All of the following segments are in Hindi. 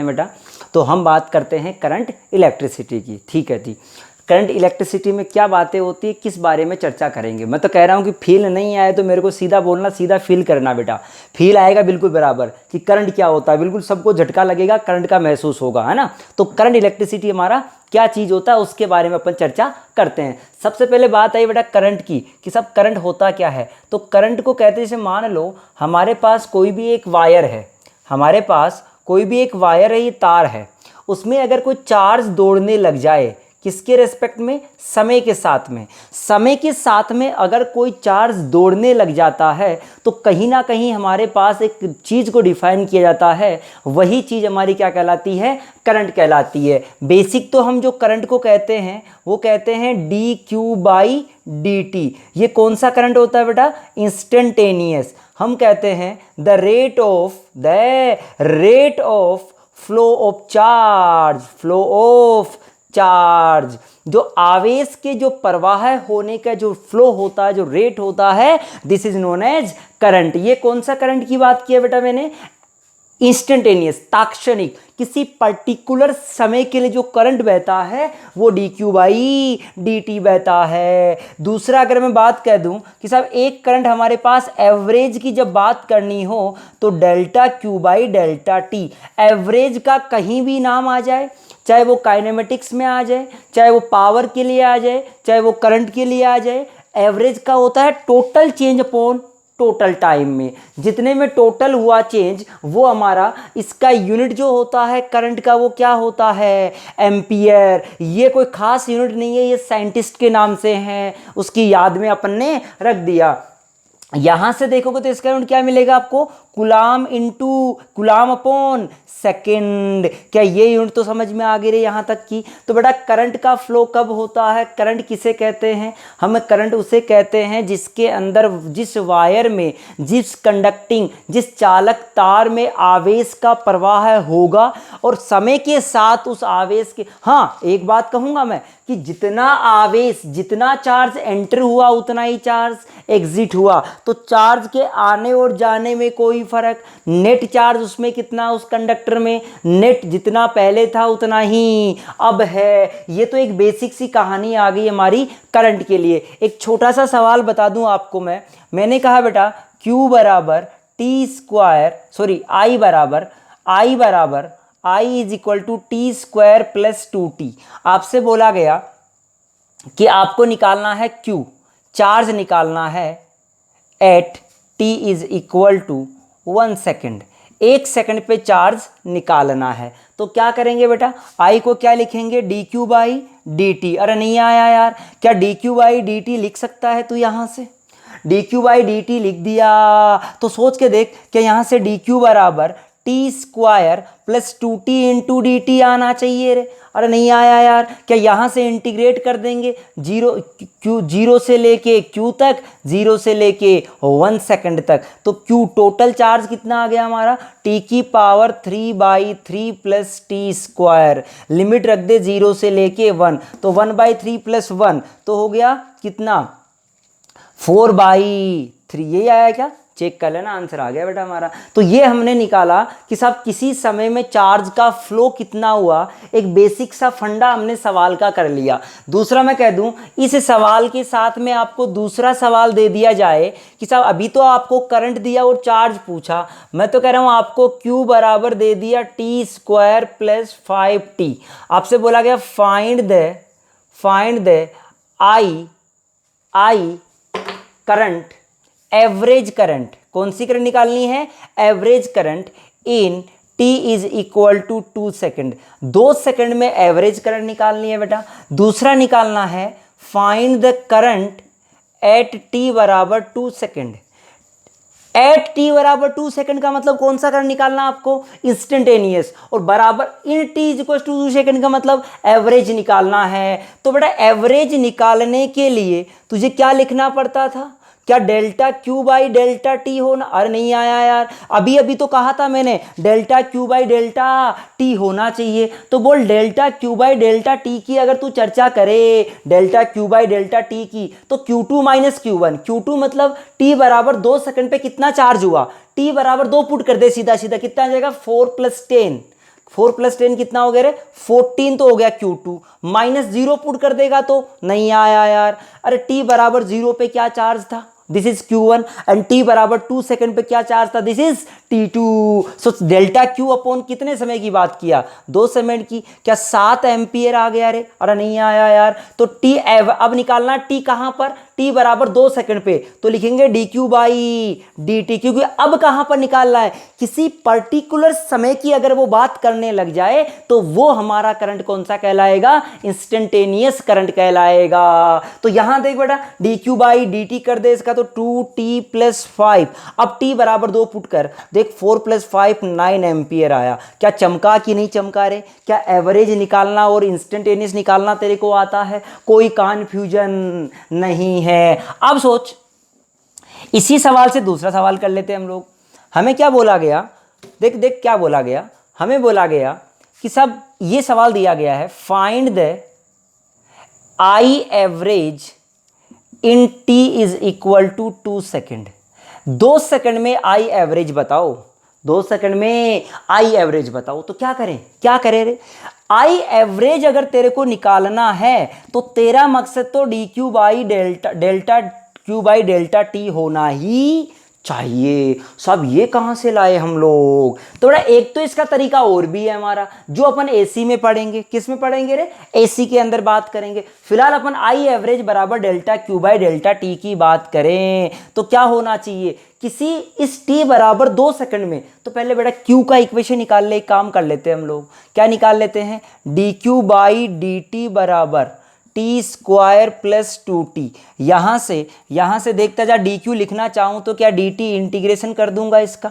बेटा, तो हम बात करते हैं करंट इलेक्ट्रिसिटी की। ठीक है जी, करंट इलेक्ट्रिसिटी में क्या बातें होती है, किस बारे में चर्चा करेंगे। मैं तो कह रहा हूँ कि फील नहीं आए तो मेरे को सीधा बोलना, सीधा फील करना बेटा। फील आएगा बिल्कुल बराबर कि करंट क्या होता है, बिल्कुल सबको झटका लगेगा, करंट का महसूस होगा, है ना। तो करंट इलेक्ट्रिसिटी हमारा क्या चीज़ होता है उसके बारे में अपन चर्चा करते हैं। सबसे पहले बात आई बेटा करंट की कि सब करंट होता क्या है। तो करंट को कहते हैं, जैसे मान लो हमारे पास कोई भी एक वायर है, हमारे पास कोई भी एक वायर है, ये तार है, उसमें अगर कोई चार्ज दौड़ने लग जाए, किसके रेस्पेक्ट में, समय के साथ में, समय के साथ में अगर कोई चार्ज दौड़ने लग जाता है तो कहीं ना कहीं हमारे पास एक चीज़ को डिफाइन किया जाता है, वही चीज़ हमारी क्या कहलाती है, करंट कहलाती है। बेसिक तो हम जो करंट को कहते हैं वो कहते हैं D q by d T. ये कौन सा करंट होता है बेटा, इंस्टेंटेनियस। हम कहते हैं the rate of flow of charge, flow of charge, जो आवेश के जो प्रवाह होने का जो फ्लो होता है, जो रेट होता है, this is known as current. ये कौन सा करंट की बात की है बेटा मैंने, इंस्टेंटेनियस, तात्क्षणिक, किसी पर्टिकुलर समय के लिए जो करंट बहता है वो D q by d T बहता है। दूसरा अगर मैं बात कह दूं कि साहब एक करंट हमारे पास एवरेज की जब बात करनी हो तो delta Q by delta T. Average का कहीं भी नाम आ जाए, चाहे वो काइनेमेटिक्स में आ जाए, चाहे वो पावर के लिए आ जाए, चाहे वो करंट के लिए आ जाए, एवरेज का होता है total change upon total time में। जितने में टोटल हुआ चेंज वो हमारा, इसका यूनिट जो होता है करंट का वो क्या होता है, एम्पियर। ये कोई खास यूनिट नहीं है, ये साइंटिस्ट के नाम से हैं, उसकी याद में अपन ने रख दिया। यहां से देखोगे तो इसका यूनिट क्या मिलेगा आपको, कुलाम इंटू कुलाम अपॉन सेकेंड। क्या ये यूनिट तो समझ में आ गई रही यहां तक की। तो बेटा करंट का फ्लो कब होता है, करंट किसे कहते हैं, हम करंट उसे कहते हैं जिसके अंदर, जिस वायर में, जिस कंडक्टिंग, जिस चालक तार में आवेश का प्रवाह होगा और समय के साथ उस आवेश के, हाँ एक बात कहूंगा मैं कि जितना आवेश, जितना चार्ज एंटर हुआ उतना ही चार्ज एग्जिट हुआ। तो चार्ज के आने और जाने में कोई फर्क, नेट चार्ज उसमें कितना, उस कंडक्टर में नेट जितना पहले था उतना ही अब है। ये तो एक बेसिक सी कहानी आ गई हमारी करंट के लिए। एक छोटा सा सवाल बता दूं आपको मैंने कहा बेटा Q बराबर t square, sorry I is equal to t square plus 2t। आपसे बोला गया कि आपको निकालना है Q, चार्ज निकालना है at t is equal to 1 second, 1 second पे चार्ज निकालना है। तो क्या करेंगे बेटा, I को क्या लिखेंगे, D q by d t. अरे नहीं आया यार, क्या D q by d T लिख सकता है तू यहाँ से, D q by d T लिख दिया तो सोच के देख, क्या यहाँ से डी क्यू बराबर t square plus 2t into d T आना चाहिए रे। अरे नहीं आया यार, क्या यहाँ से इंटीग्रेट कर देंगे, जीरो से लेके Q तक, 0 से लेके 1 सेकेंड तक। तो Q टोटल चार्ज कितना आ गया हमारा, t की power 3/3 plus T square, limit रख दे 0 से लेके 1, तो 1/3 प्लस 1 तो हो गया कितना, 4/3। यही आया क्या, चेक कर लेना, आंसर आ गया बेटा हमारा। तो ये हमने निकाला कि साहब किसी समय में चार्ज का फ्लो कितना हुआ, एक बेसिक सा फंडा हमने सवाल का कर लिया। दूसरा मैं कह दूं, इस सवाल के साथ में आपको दूसरा सवाल दे दिया जाए कि साहब अभी तो आपको करंट दिया और चार्ज पूछा, मैं तो कह रहा हूं आपको Q बराबर दे दिया टी स्क्वायर प्लस 5t। आपसे बोला गया find the I current, average current, कौन सी करंट निकालनी है, average current in t is equal to 2 second. 2 second में एवरेज करंट निकालनी है बेटा। दूसरा निकालना है find the current at t बराबर 2 सेकेंड। एट t बराबर 2 सेकेंड का मतलब कौन सा करंट निकालना आपको, इंस्टेंटेनियस, और बराबर in t is equal to 2 second का मतलब एवरेज निकालना है। तो बेटा एवरेज निकालने के लिए तुझे क्या लिखना पड़ता था, क्या delta Q by delta T होना, अरे नहीं आया यार, अभी अभी तो कहा था मैंने delta Q by delta T होना चाहिए। तो बोल delta Q by delta T की अगर तू चर्चा करे, delta Q by delta T की, तो Q2 माइनस Q1, Q2 मतलब t बराबर 2 सेकंड पे कितना चार्ज हुआ, t बराबर 2 पुट कर दे सीधा सीधा, कितना आ जाएगा 4 + 10, 4 + 10 कितना हो गया रे? 14 तो हो गया Q2। -0 पुट कर देगा तो नहीं आया यार। अरे t बराबर 0 पे क्या चार्ज था? This is Q1 and t बराबर 2 सेकंड पे क्या चार्ज था? This is T2। So delta Q upon कितने समय की बात किया? 2 सेकंड की। क्या 7 एम्पियर आ गया रे? अरे नहीं आया यार। तो t अब निकालना t कहां पर? t बराबर 2 सेकंड पे, तो लिखेंगे dQ/dt, क्योंकि अब कहां पर निकालना है? किसी पर्टिकुलर समय की अगर वो बात करने लग जाए तो वो हमारा करंट कौन सा कहलाएगा? इंस्टेंटेनियस करंट कहलाएगा। तो यहां देख बेटा, dQ/dt कर दे इसका, तो 2t + 5। अब t बराबर 2 पुट कर देख, 4 + 5 9 एम्पियर आया। क्या चमका कि नहीं चमका रे? क्या एवरेज निकालना और इंस्टेंटेनियस निकालना तेरे को आता है? कोई कन्फ्यूजन नहीं है। अब सोच, इसी सवाल से दूसरा सवाल कर लेते हैं हम लोग। हमें क्या बोला गया? देख देख क्या बोला गया। हमें बोला गया कि सब ये सवाल दिया गया है, find the I average in t = 2 second. 2 second में I एवरेज बताओ। 2 सेकंड में I एवरेज बताओ। तो क्या करें? क्या करें रे? I एवरेज अगर तेरे को निकालना है तो तेरा मकसद तो dQ/ΔT होना ही चाहिए। सब ये कहां से लाए हम लोग? तो बड़ा एक तो इसका तरीका और भी है हमारा, जो अपन एसी में पढ़ेंगे। किस में पढ़ेंगे रे? एसी के अंदर बात करेंगे। फिलहाल अपन I एवरेज बराबर ΔQ/ΔT की बात करें तो क्या होना चाहिए? किसी इस t बराबर 2 सेकंड में, तो पहले बेटा q का इक्वेशन निकाल ले। एक काम कर लेते हैं हम लोग, क्या निकाल लेते हैं? dQ/dt बराबर t² + 2t। यहां से देखता जा, dq लिखना चाहूं तो क्या dt इंटीग्रेशन कर दूंगा इसका,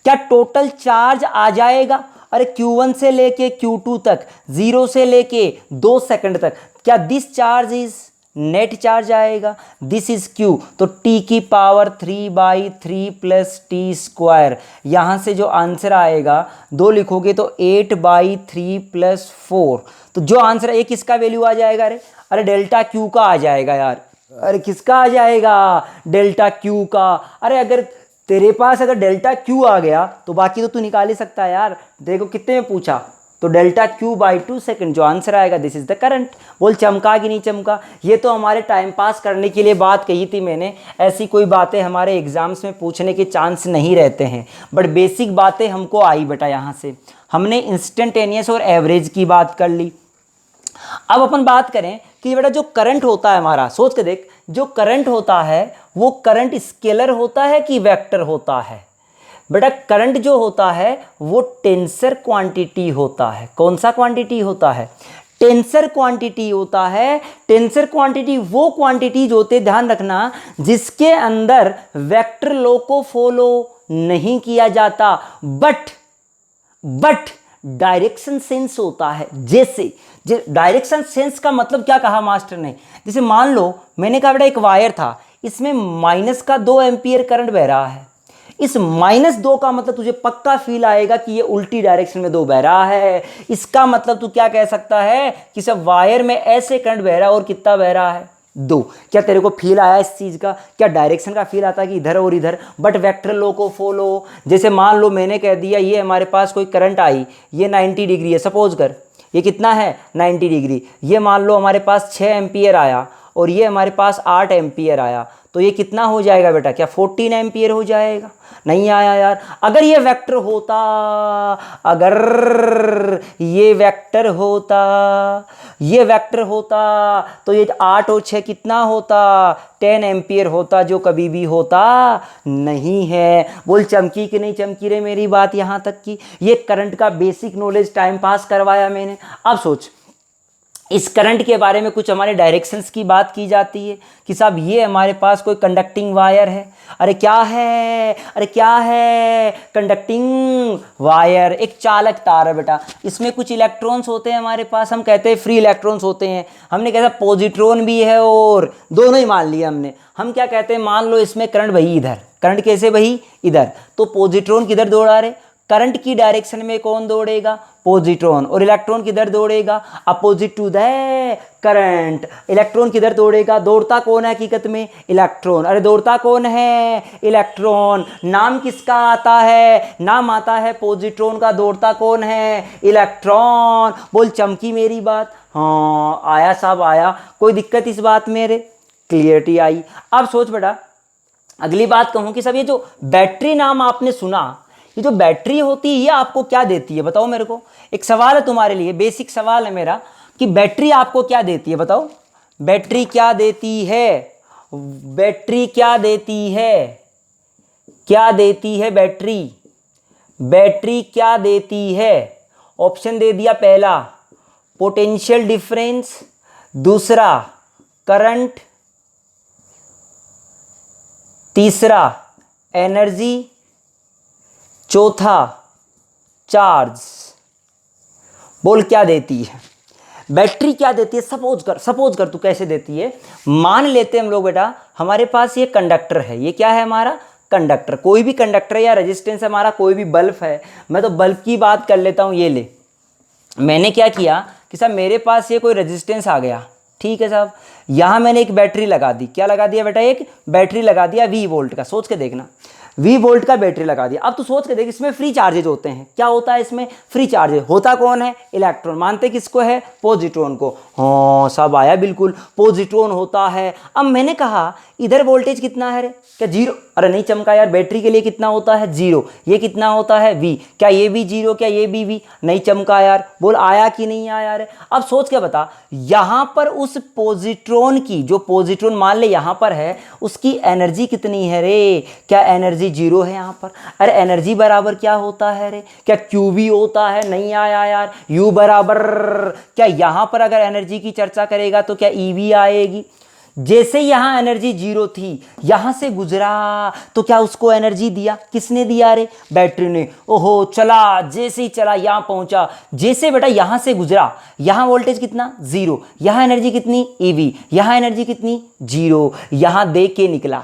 क्या टोटल चार्ज आ जाएगा? अरे Q1 से लेके Q2 तक, 0 से लेके 2 सेकंड तक, क्या this charge is net charge आएगा? दिस इज Q, तो t³ + t²। यहां से जो आंसर आएगा 2 लिखोगे तो 8/3 + 4। तो जो आंसर है, किसका वैल्यू आ जाएगा रे? अरे डेल्टा Q का आ जाएगा यार। अरे किसका आ जाएगा? डेल्टा Q का। अरे अगर तेरे पास अगर डेल्टा Q आ गया तो बाकी तो तू निकाल ही सकता है यार। देखो कितने में पूछा, तो डेल्टा Q/2 सेकंड जो आंसर आएगा, दिस इज द करंट। बोल चमका कि नहीं चमका? ये तो हमारे टाइम पास करने के लिए बात कही थी मैंने। ऐसी कोई बातें हमारे एग्जाम्स में पूछने के चांस नहीं रहते हैं, बट बेसिक बातें हमको आई बेटा। यहाँ से हमने इंस्टेंटेनियस और एवरेज की बात कर ली। अब अपन बात करें कि बेटा जो करंट होता है हमारा, सोच के देख, जो करंट होता है वो करंट स्केलर होता है कि वेक्टर होता है? बेटा करंट जो होता है वो टेंसर क्वांटिटी होता है। कौन सा क्वांटिटी होता है? टेंसर क्वांटिटी होता है। टेंसर क्वांटिटी वो क्वांटिटीज होते, ध्यान रखना, जिसके अंदर वेक्टर लॉ को फॉलो नहीं किया जाता, बट डायरेक्शन सेंस होता है। जैसे डायरेक्शन सेंस का मतलब क्या कहा मास्टर ने? जैसे मान लो मैंने कहा बेटा एक वायर था, इसमें -2 एम्पियर करंट बह रहा है। इस -2 का मतलब तुझे पक्का फील आएगा कि ये उल्टी डायरेक्शन में 2 बह रहा है। इसका मतलब तू क्या कह सकता है कि सब वायर में ऐसे करंट बह रहा है और कितना बह रहा है? 2। क्या तेरे को फील आया इस चीज का? क्या डायरेक्शन का फील आता है कि इधर और इधर, बट वेक्टर लॉ को फॉलो। जैसे मान लो मैंने कह दिया ये हमारे पास कोई करंट आई, ये 90 डिग्री है, सपोज कर, ये कितना है? 90 डिग्री। ये मान लो हमारे पास 6 एम्पियर आया और ये हमारे पास 8 एम्पियर आया, तो ये कितना हो जाएगा बेटा? क्या 14 एम्पियर हो जाएगा? नहीं आया यार। अगर ये वेक्टर होता, अगर ये वेक्टर होता तो ये 8 और 6 कितना होता? 10 एम्पियर होता, जो कभी भी होता नहीं है। बोल चमकी कि नहीं चमकी रे मेरी बात यहाँ तक की? ये करंट का बेसिक नॉलेज टाइम पास करवाया मैंने। अब सोच, इस करंट के बारे में कुछ हमारे डायरेक्शंस की बात की जाती है कि साहब ये हमारे पास कोई कंडक्टिंग वायर है। अरे क्या है? कंडक्टिंग वायर, एक चालक तार है बेटा। इसमें कुछ इलेक्ट्रॉन्स होते हैं हमारे पास, हम कहते हैं फ्री इलेक्ट्रॉन्स होते हैं। हमने कहता पॉजिट्रॉन भी है और दोनों ही मान लिया हमने। हम क्या कहते हैं, मान लो इसमें करंट बही इधर, करंट कैसे बही? इधर, तो पॉजिट्रॉन किधर दौड़ा रहे? करंट की डायरेक्शन में कौन दौड़ेगा? पॉजिट्रॉन। और इलेक्ट्रॉन किधर दौड़ेगा? Opposite to the current. Electron किधर दौड़ेगा? दौड़ता कौन है हकीकत में? इलेक्ट्रॉन। अरे दौड़ता कौन है? इलेक्ट्रॉन। नाम किसका आता है? नाम आता है पॉजिट्रॉन का। दौड़ता कौन है? इलेक्ट्रॉन। बोल चमकी मेरी बात? हाँ आया साहब आया। कोई दिक्कत इस बात में? रे क्लियरिटी आई। अब सोच बेटा, अगली बात कहूं कि सब ये जो बैटरी नाम आपने सुना, ये जो बैटरी होती है ये आपको क्या देती है बताओ मेरे को? एक सवाल है तुम्हारे लिए, बेसिक सवाल है मेरा कि बैटरी आपको क्या देती है बताओ? बैटरी क्या देती है? बैटरी क्या देती है? क्या देती है बैटरी? बैटरी क्या देती है? ऑप्शन दे दिया, पहला पोटेंशियल डिफरेंस, दूसरा करंट, तीसरा एनर्जी, चौथा चार्ज। बोल क्या देती है बैटरी? क्या देती है? सपोज कर तू कैसे देती है। मान लेते हैं हम लोग बेटा, हमारे पास ये कंडक्टर है। ये क्या है हमारा? कंडक्टर। कोई भी कंडक्टर या रेजिस्टेंस हमारा, कोई भी बल्ब है। मैं तो बल्ब की बात कर लेता हूँ। ये ले, मैंने क्या किया कि साहब मेरे पास ये कोई रेजिस्टेंस आ गया, ठीक है साहब। यहाँ मैंने एक बैटरी लगा दी। क्या लगा दिया बेटा? एक बैटरी लगा दिया 20 वोल्ट का। सोच के देखना, 20 वोल्ट का बैटरी लगा दिया। अब तू सोच के देख, इसमें फ्री चार्जेज होते हैं। क्या होता है इसमें? Free charges. होता कौन है? इलेक्ट्रॉन। मानते किसको है? पॉजिट्रॉन को। हाँ सब आया बिल्कुल, पॉजिट्रॉन होता है। अब मैंने कहा इधर वोल्टेज कितना है रे? क्या जीरो? अरे नहीं चमका यार, बैटरी के लिए कितना होता है? जीरो। ये कितना होता है? वी। क्या ये भी जीरो? क्या ये भी वी? नहीं चमका यार। बोल आया कि नहीं आया रे? अब सोच के बता, यहां पर उस पॉजिट्रॉन की, जो पॉजिट्रॉन मान ले यहां पर है, उसकी एनर्जी कितनी है रे? क्या एनर्जी जीरो है यहां पर? अरे एनर्जी बराबर क्या होता है रे? क्या क्यू वी होता है? नहीं आया यार। यू बराबर, क्या यहां पर अगर एनर्जी की चर्चा करेगा तो क्या ईवी आएगी? जैसे यहां एनर्जी जीरो थी, यहां से गुजरा तो क्या उसको एनर्जी दिया? किसने दिया रे? बैटरी ने। ओहो चला, जैसे ही चला यहां पहुंचा, जैसे बेटा यहां से गुजरा, यहां वोल्टेज कितना? जीरो। यहां एनर्जी कितनी? ईवी। यहां एनर्जी कितनी? जीरो। यहां दे के निकला,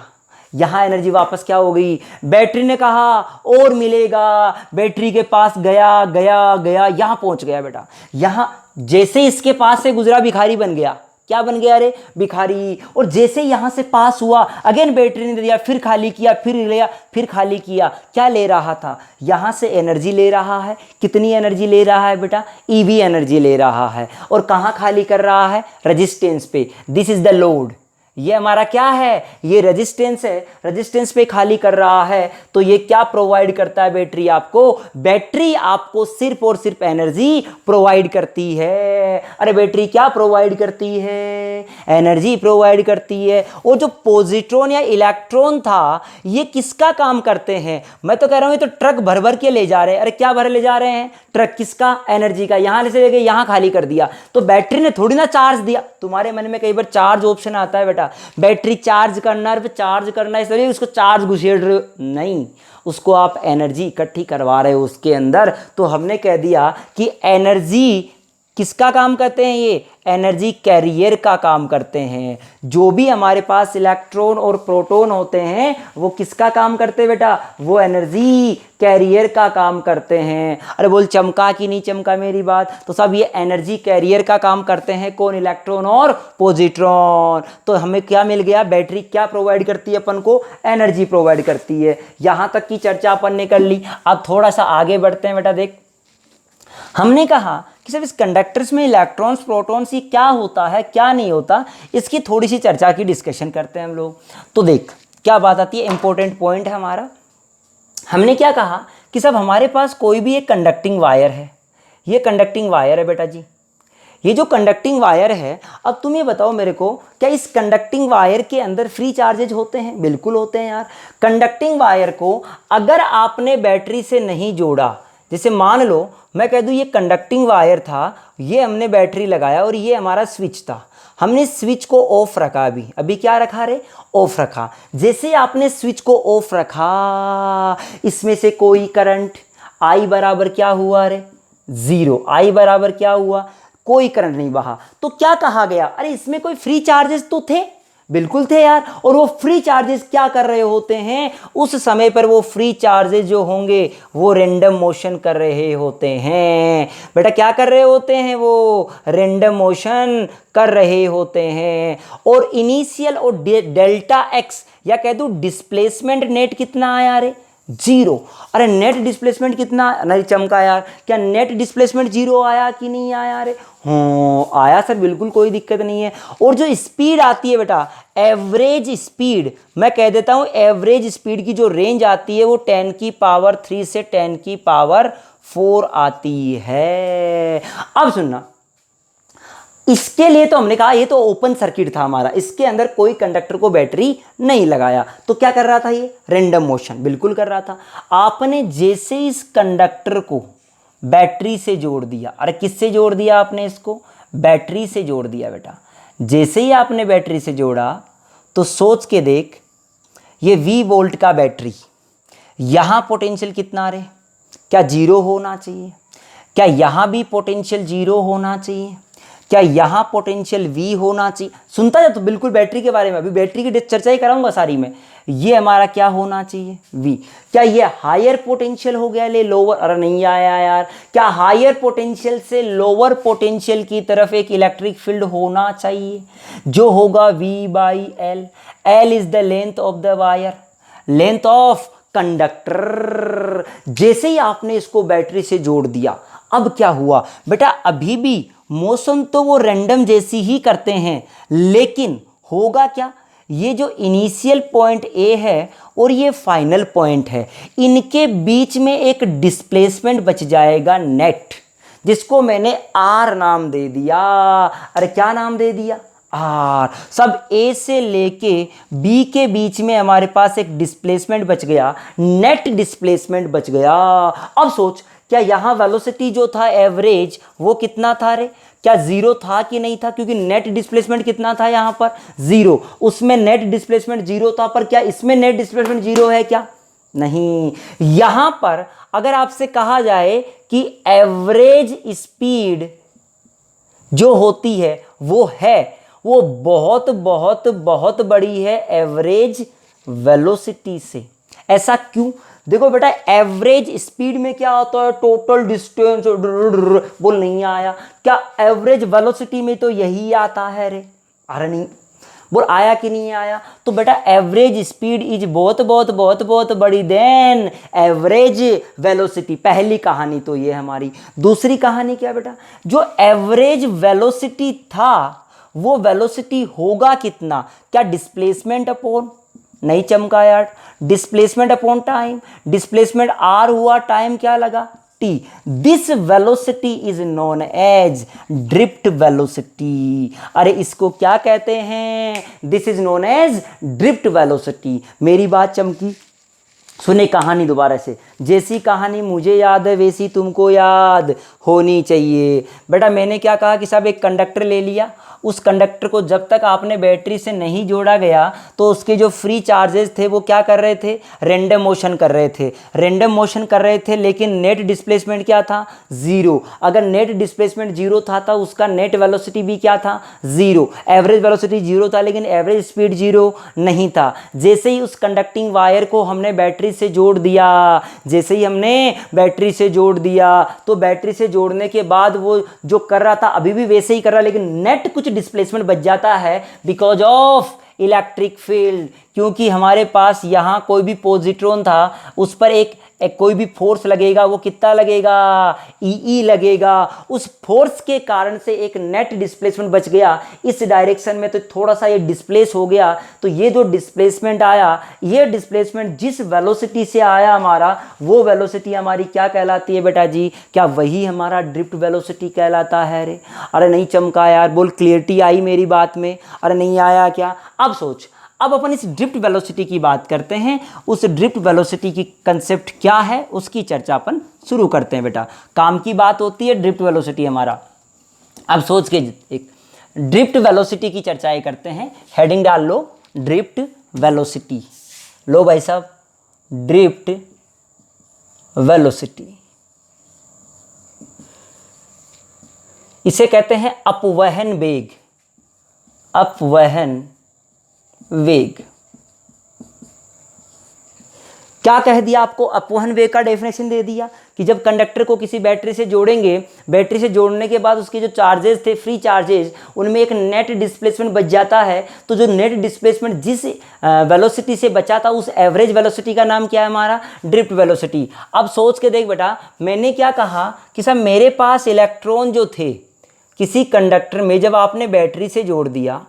यहां एनर्जी वापस क्या हो गई? बैटरी ने कहा और मिलेगा। बैटरी के पास गया गया गया, यहां पहुंच गया बेटा। यहां जैसे इसके पास से गुजरा, भिखारी बन गया। क्या बन गया रे? भिखारी। और जैसे यहां से पास हुआ, अगेन बैटरी ने दिया, फिर खाली किया, फिर लिया, फिर खाली किया। क्या ले रहा था? यहां से एनर्जी ले रहा है। कितनी एनर्जी ले रहा है बेटा? ईवी एनर्जी ले रहा है। और कहां खाली कर रहा है? रेजिस्टेंस पे। This is the load. ये हमारा क्या है? ये रेजिस्टेंस है। रेजिस्टेंस पे खाली कर रहा है। तो ये क्या प्रोवाइड करता है बैटरी आपको? बैटरी आपको सिर्फ और सिर्फ एनर्जी प्रोवाइड करती है। अरे बैटरी क्या प्रोवाइड करती है? एनर्जी प्रोवाइड करती है। और जो पॉजिट्रॉन या इलेक्ट्रॉन था, ये किसका काम करते हैं? मैं तो कह रहा हूं ये तो ट्रक भर भर के ले जा रहे हैं। अरे क्या भर ले जा रहे हैं? ट्रक। किसका? एनर्जी का। यहां से लेके यहां खाली कर दिया, तो बैटरी ने थोड़ी ना चार्ज दिया। तुम्हारे मन में कई बार चार्ज ऑप्शन आता है बेटा, बैटरी चार्ज करना, चार्ज करना, इसलिए उसको चार्ज घुसेड़ रहे हो, नहीं, उसको आप एनर्जी इकट्ठी करवा रहे हो उसके अंदर। तो हमने कह दिया कि एनर्जी किसका काम करते हैं? ये एनर्जी कैरियर का काम करते हैं। जो भी हमारे पास इलेक्ट्रॉन और प्रोटॉन होते हैं, वो किसका काम करते हैं बेटा? वो एनर्जी कैरियर का काम करते हैं। अरे बोल चमका कि नहीं चमका मेरी बात? तो सब ये एनर्जी कैरियर का काम करते हैं। कौन? इलेक्ट्रॉन और पॉजिट्रॉन। तो हमें क्या मिल गया? बैटरी क्या प्रोवाइड करती है अपन को? एनर्जी प्रोवाइड करती है। यहां तक की चर्चा अपन ने कर ली। अब थोड़ा सा आगे बढ़ते हैं बेटा। देख, हमने कहा कि सब इस कंडक्टर्स में इलेक्ट्रॉन्स प्रोटॉन्स, ये क्या होता है क्या नहीं होता, इसकी थोड़ी सी चर्चा की डिस्कशन करते हैं हम लोग। तो देख क्या बात आती है, इंपॉर्टेंट पॉइंट है हमारा। हमने क्या कहा कि सब हमारे पास कोई भी एक कंडक्टिंग वायर है। ये कंडक्टिंग वायर है बेटा जी। ये जो कंडक्टिंग वायर है, अब तुम ये बताओ मेरे को, क्या इस कंडक्टिंग वायर के अंदर फ्री चार्जेज होते हैं? बिल्कुल होते हैं यार। कंडक्टिंग वायर को अगर आपने बैटरी से नहीं जोड़ा, जैसे मान लो मैं कह दूं ये कंडक्टिंग वायर था, ये हमने बैटरी लगाया और ये हमारा स्विच था, हमने स्विच को ऑफ रखा। अभी क्या रखा रे? ऑफ रखा। जैसे आपने स्विच को ऑफ रखा, इसमें से कोई करंट, आई बराबर क्या हुआ रे? जीरो। आई बराबर क्या हुआ? कोई करंट नहीं बहा। तो क्या कहा गया? अरे इसमें कोई फ्री चार्जेस तो थे? बिल्कुल थे यार। और वो फ्री चार्जेस क्या कर रहे होते हैं उस समय पर, वो फ्री चार्जेस जो होंगे वो रेंडम मोशन कर रहे होते हैं। बेटा क्या कर रहे होते हैं, वो रेंडम मोशन कर रहे होते हैं। और इनिशियल और डेल्टा एक्स, या कह दूं डिस्प्लेसमेंट नेट कितना आया रे, 0। अरे नेट डिस्प्लेसमेंट कितना, नहीं चमका यार, क्या नेट डिस्प्लेसमेंट 0 आया कि नहीं आया रे? हाँ आया सर, बिल्कुल कोई दिक्कत नहीं है। और जो स्पीड आती है बेटा, एवरेज स्पीड, मैं कह देता हूं एवरेज स्पीड की जो रेंज आती है वो 10⁻³ से 10⁻⁴ आती है। अब सुनना, इसके लिए तो हमने कहा ये तो ओपन सर्किट था हमारा, इसके अंदर कोई कंडक्टर को बैटरी नहीं लगाया, तो क्या कर रहा था ये, रेंडम मोशन बिल्कुल कर रहा था। आपने जैसे इस कंडक्टर को बैटरी से जोड़ दिया, अरे किससे जोड़ दिया आपने इसको, बैटरी से जोड़ दिया बेटा। जैसे ही आपने बैटरी से जोड़ा तो सोच के देख, ये V वोल्ट का बैटरी, यहां पोटेंशियल कितना रे, क्या 0 होना चाहिए? क्या यहां भी पोटेंशियल 0 होना चाहिए? क्या यहां पोटेंशियल V होना चाहिए? सुनता जा तो बिल्कुल बैटरी के बारे में, अभी बैटरी की चर्चा ही कराऊंगा सारी में। ये हमारा क्या होना चाहिए, V। क्या ये हायर पोटेंशियल हो गया, ले लोअर, अरे नहीं आया यार। क्या हायर पोटेंशियल से लोअर पोटेंशियल की तरफ एक इलेक्ट्रिक फील्ड होना चाहिए, जो होगा V/L। L is the length of the wire, length of conductor. जैसे ही आपने इसको बैटरी से जोड़ दिया, अब क्या हुआ बेटा, अभी भी मोशन तो वो रैंडम जैसी ही करते हैं, लेकिन होगा क्या, ये जो इनिशियल पॉइंट ए है और ये फाइनल पॉइंट है, इनके बीच में एक डिस्प्लेसमेंट बच जाएगा नेट, जिसको मैंने आर नाम दे दिया। अरे क्या नाम दे दिया, आर। सब ए से लेके बी के बीच में हमारे पास एक डिस्प्लेसमेंट बच गया, नेट डिस्प्लेसमेंट बच गया। अब सोच, क्या यहां वेलोसिटी जो था एवरेज वो कितना था रे, क्या 0 था कि नहीं था, क्योंकि नेट डिस्प्लेसमेंट कितना था यहां पर 0, उसमें नेट डिस्प्लेसमेंट 0 था। पर क्या इसमें नेट डिस्प्लेसमेंट 0 है क्या, नहीं। यहां पर अगर आपसे कहा जाए कि एवरेज स्पीड जो होती है वो बहुत बहुत बहुत बड़ी है एवरेज वेलोसिटी से। ऐसा क्यों, देखो बेटा एवरेज स्पीड में क्या होता है, टोटल डिस्टेंस, बोल नहीं आया। क्या एवरेज वेलोसिटी में तो यही आता है रे, अरे नहीं बोल, आया कि नहीं आया? तो बेटा एवरेज स्पीड इज बहुत बहुत बहुत बहुत बड़ी देन एवरेज वेलोसिटी। पहली कहानी तो ये हमारी। दूसरी कहानी क्या बेटा, जो एवरेज वेलोसिटी था वो वेलोसिटी होगा कितना, क्या डिस्प्लेसमेंट अपॉन, नहीं चमका यार, displacement upon time, displacement r हुआ, टाइम क्या लगा, t. This velocity is known as drift velocity. अरे इसको क्या कहते हैं, this is known as drift velocity. मेरी बात चमकी, सुने कहानी दोबारा से, जैसी कहानी मुझे याद है वैसी तुमको याद होनी चाहिए। बेटा मैंने क्या कहा कि साहब एक कंडक्टर ले लिया, उस कंडक्टर को जब तक आपने बैटरी से नहीं जोड़ा गया तो उसके जो फ्री चार्जेस थे वो क्या कर रहे थे, रेंडम मोशन कर रहे थे, रेंडम मोशन कर रहे थे। लेकिन नेट डिस्प्लेसमेंट क्या था, 0। अगर नेट डिस्प्लेसमेंट 0 था तो उसका नेट वेलोसिटी भी क्या था, 0। एवरेज वेलोसिटी 0 था लेकिन एवरेज स्पीड 0 नहीं था। जैसे ही उस कंडक्टिंग वायर को हमने बैटरी से जोड़ दिया, जैसे ही हमने बैटरी से जोड़ दिया, तो बैटरी से जोड़ने के बाद वो जो कर रहा था अभी भी वैसे ही कर रहा, लेकिन नेट कुछ डिस्प्लेसमेंट बच जाता है बिकॉज ऑफ इलेक्ट्रिक फील्ड। क्योंकि हमारे पास यहां कोई भी पॉजिट्रॉन था, उस पर एक कोई भी फोर्स लगेगा, वो कितना लगेगा, ई लगेगा। उस फोर्स के कारण से एक नेट डिस्प्लेसमेंट बच गया इस डायरेक्शन में, तो थोड़ा सा ये डिस्प्लेस हो गया। तो ये जो डिस्प्लेसमेंट आया, ये डिस्प्लेसमेंट जिस वेलोसिटी से आया हमारा, वो वेलोसिटी हमारी क्या कहलाती है बेटा जी, क्या वही हमारा ड्रिफ्ट वेलोसिटी कहलाता है रे? अरे नहीं चमका यार, बोल क्लियरिटी आई मेरी बात में, अरे नहीं आया क्या? अब सोच, अब अपन इस ड्रिफ्ट वेलोसिटी की बात करते हैं। उस ड्रिफ्ट वेलोसिटी की कंसेप्ट क्या है उसकी चर्चा अपन शुरू करते हैं बेटा। काम की बात होती है ड्रिफ्ट वेलोसिटी हमारा। अब सोच के एक ड्रिफ्ट वेलोसिटी की चर्चाएं करते हैं। हेडिंग डाल लो, ड्रिफ्ट वेलोसिटी। लो भाई साहब, ड्रिफ्ट वेलोसिटी, इसे कहते हैं अपवहन वेग। अपवहन वेग। क्या कह दिया आपको? अपवहन वेग का डेफिनेशन दे दिया कि जब कंडक्टर को किसी बैटरी से जोड़ेंगे, बैटरी से जोड़ने के बाद उसके जो चार्जेस थे, फ्री चार्जेस, उनमें एक नेट डिस्प्लेसमेंट बच जाता है। तो जो नेट डिस्प्लेसमेंट जिस वेलोसिटी से बचा था, उस एवरेज वेलोसिटी का नाम क्या है हमारा? Drift velocity. अब सोच के देख बेटा, मैंने क्या कहा कि सब मेरे पास इलेक्ट्रॉन जो थे किसी कंडक्टर में, जब आपने बैटरी से जोड़ दिया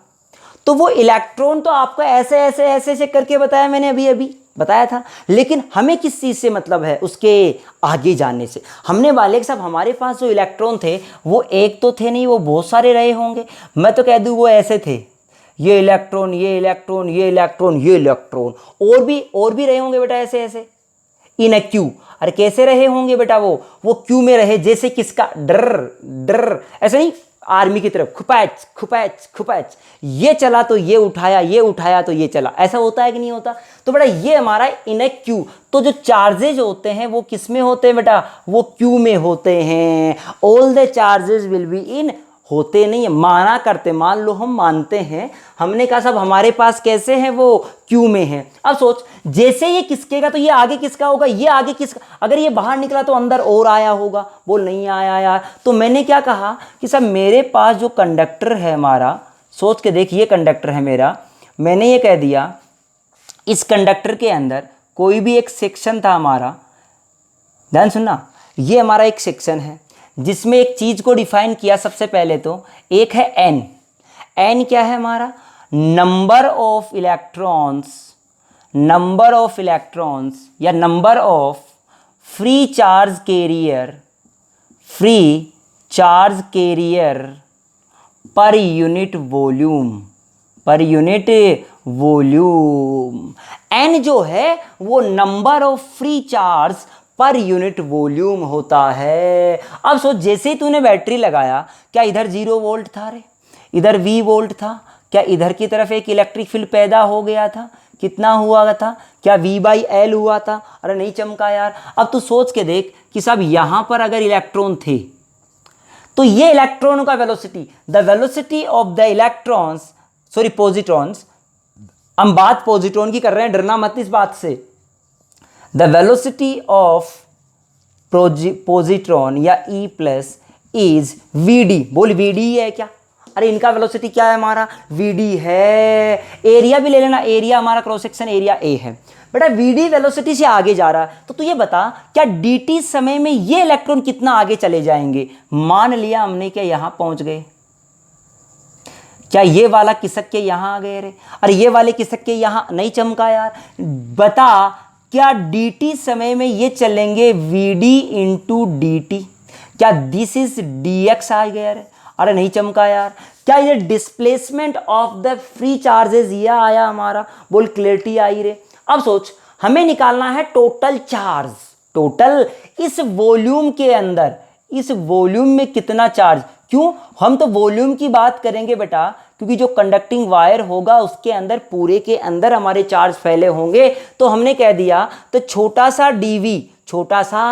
तो वो इलेक्ट्रॉन तो आपको ऐसे ऐसे ऐसे ऐसे करके बताया, मैंने अभी अभी बताया था। लेकिन हमें किस चीज़ से मतलब है? उसके आगे जाने से। हमने वाले कि साहब हमारे पास जो इलेक्ट्रॉन थे वो एक तो थे नहीं, वो बहुत सारे रहे होंगे। मैं तो कह दूँ वो ऐसे थे, ये इलेक्ट्रॉन, ये इलेक्ट्रॉन, ये इलेक्ट्रॉन, ये इलेक्ट्रॉन, और भी रहे होंगे बेटा ऐसे ऐसे इन अ क्यू। अरे कैसे रहे होंगे बेटा? वो क्यू में रहे, जैसे किसका? डर डर, ऐसे नहीं आर्मी की तरफ खुपैच खुपैच खुपैच, ये चला तो ये उठाया, ये उठाया तो ये चला। ऐसा होता है कि नहीं होता? तो बेटा ये हमारा इन ए क्यू। तो जो चार्जेज होते हैं वो किस में होते हैं बेटा? वो क्यू में होते हैं। All the charges will be in, होते नहीं है, माना करते, मान लो हम मानते हैं, हमने कहा सब हमारे पास कैसे हैं? वो क्यू में है। अब सोच, जैसे ये किसकेगा तो ये आगे किसका होगा? ये आगे किसका? अगर ये बाहर निकला तो अंदर और आया होगा। बोल नहीं आया यार। तो मैंने क्या कहा कि सब मेरे पास जो कंडक्टर है हमारा, सोच के देख, ये कंडक्टर है मेरा, मैंने ये कह दिया इस कंडक्टर के अंदर कोई भी एक सेक्शन था हमारा, ध्यान सुनना, ये हमारा एक सेक्शन है जिसमें एक चीज को डिफाइन किया। सबसे पहले तो एक है एन। एन क्या है हमारा? Number of electrons, number of electrons या number of free charge carrier, free charge carrier per unit volume, per unit volume. N जो है वो number of free charge per unit volume होता है। अब सोच, जैसे ही तूने बैटरी लगाया, क्या इधर 0 वोल्ट था? रे इधर V वोल्ट था। क्या इधर की तरफ एक इलेक्ट्रिक फील्ड पैदा हो गया था? कितना हुआ था? क्या V/L हुआ था? अरे नहीं चमका यार। अब तू सोच के देख कि सब यहां पर अगर इलेक्ट्रॉन थे तो ये इलेक्ट्रॉनों का velocity, the velocity of the electrons, sorry positrons, हम बात पॉजिट्रॉन की कर रहे हैं, डरना मत इस बात से। द वेलोसिटी ऑफ पॉजिट्रॉन या E प्लस इज VD। बोल VD है क्या? अरे इनका वेलोसिटी क्या है हमारा? VD है। एरिया भी ले लेना, एरिया हमारा क्रॉस सेक्शन एरिया A है बेटा। VD वेलोसिटी से आगे जा रहा है, तो तू ये बता क्या DT समय में ये इलेक्ट्रॉन कितना आगे चले जाएंगे? मान लिया हमने क्या यहां पहुंच गए, क्या ये वाला किसक के यहां आ गए? रे अरे ये वाले किसक के यहां नहीं चमका यार। बता क्या DT समय में ये चलेंगे VD इंटू DT? क्या दिस इज DX आ गया? रे अरे नहीं चमका यार। क्या ये displacement of the free charges ये आया हमारा? बोल क्लियरिटी आई रे। अब सोच, हमें निकालना है टोटल चार्ज, टोटल इस वॉल्यूम के अंदर, इस वॉल्यूम में कितना चार्ज। क्यों हम तो वॉल्यूम की बात करेंगे बेटा? क्योंकि जो कंडक्टिंग वायर होगा उसके अंदर, पूरे के अंदर हमारे चार्ज फैले होंगे। तो हमने कह दिया तो छोटा सा dV, छोटा सा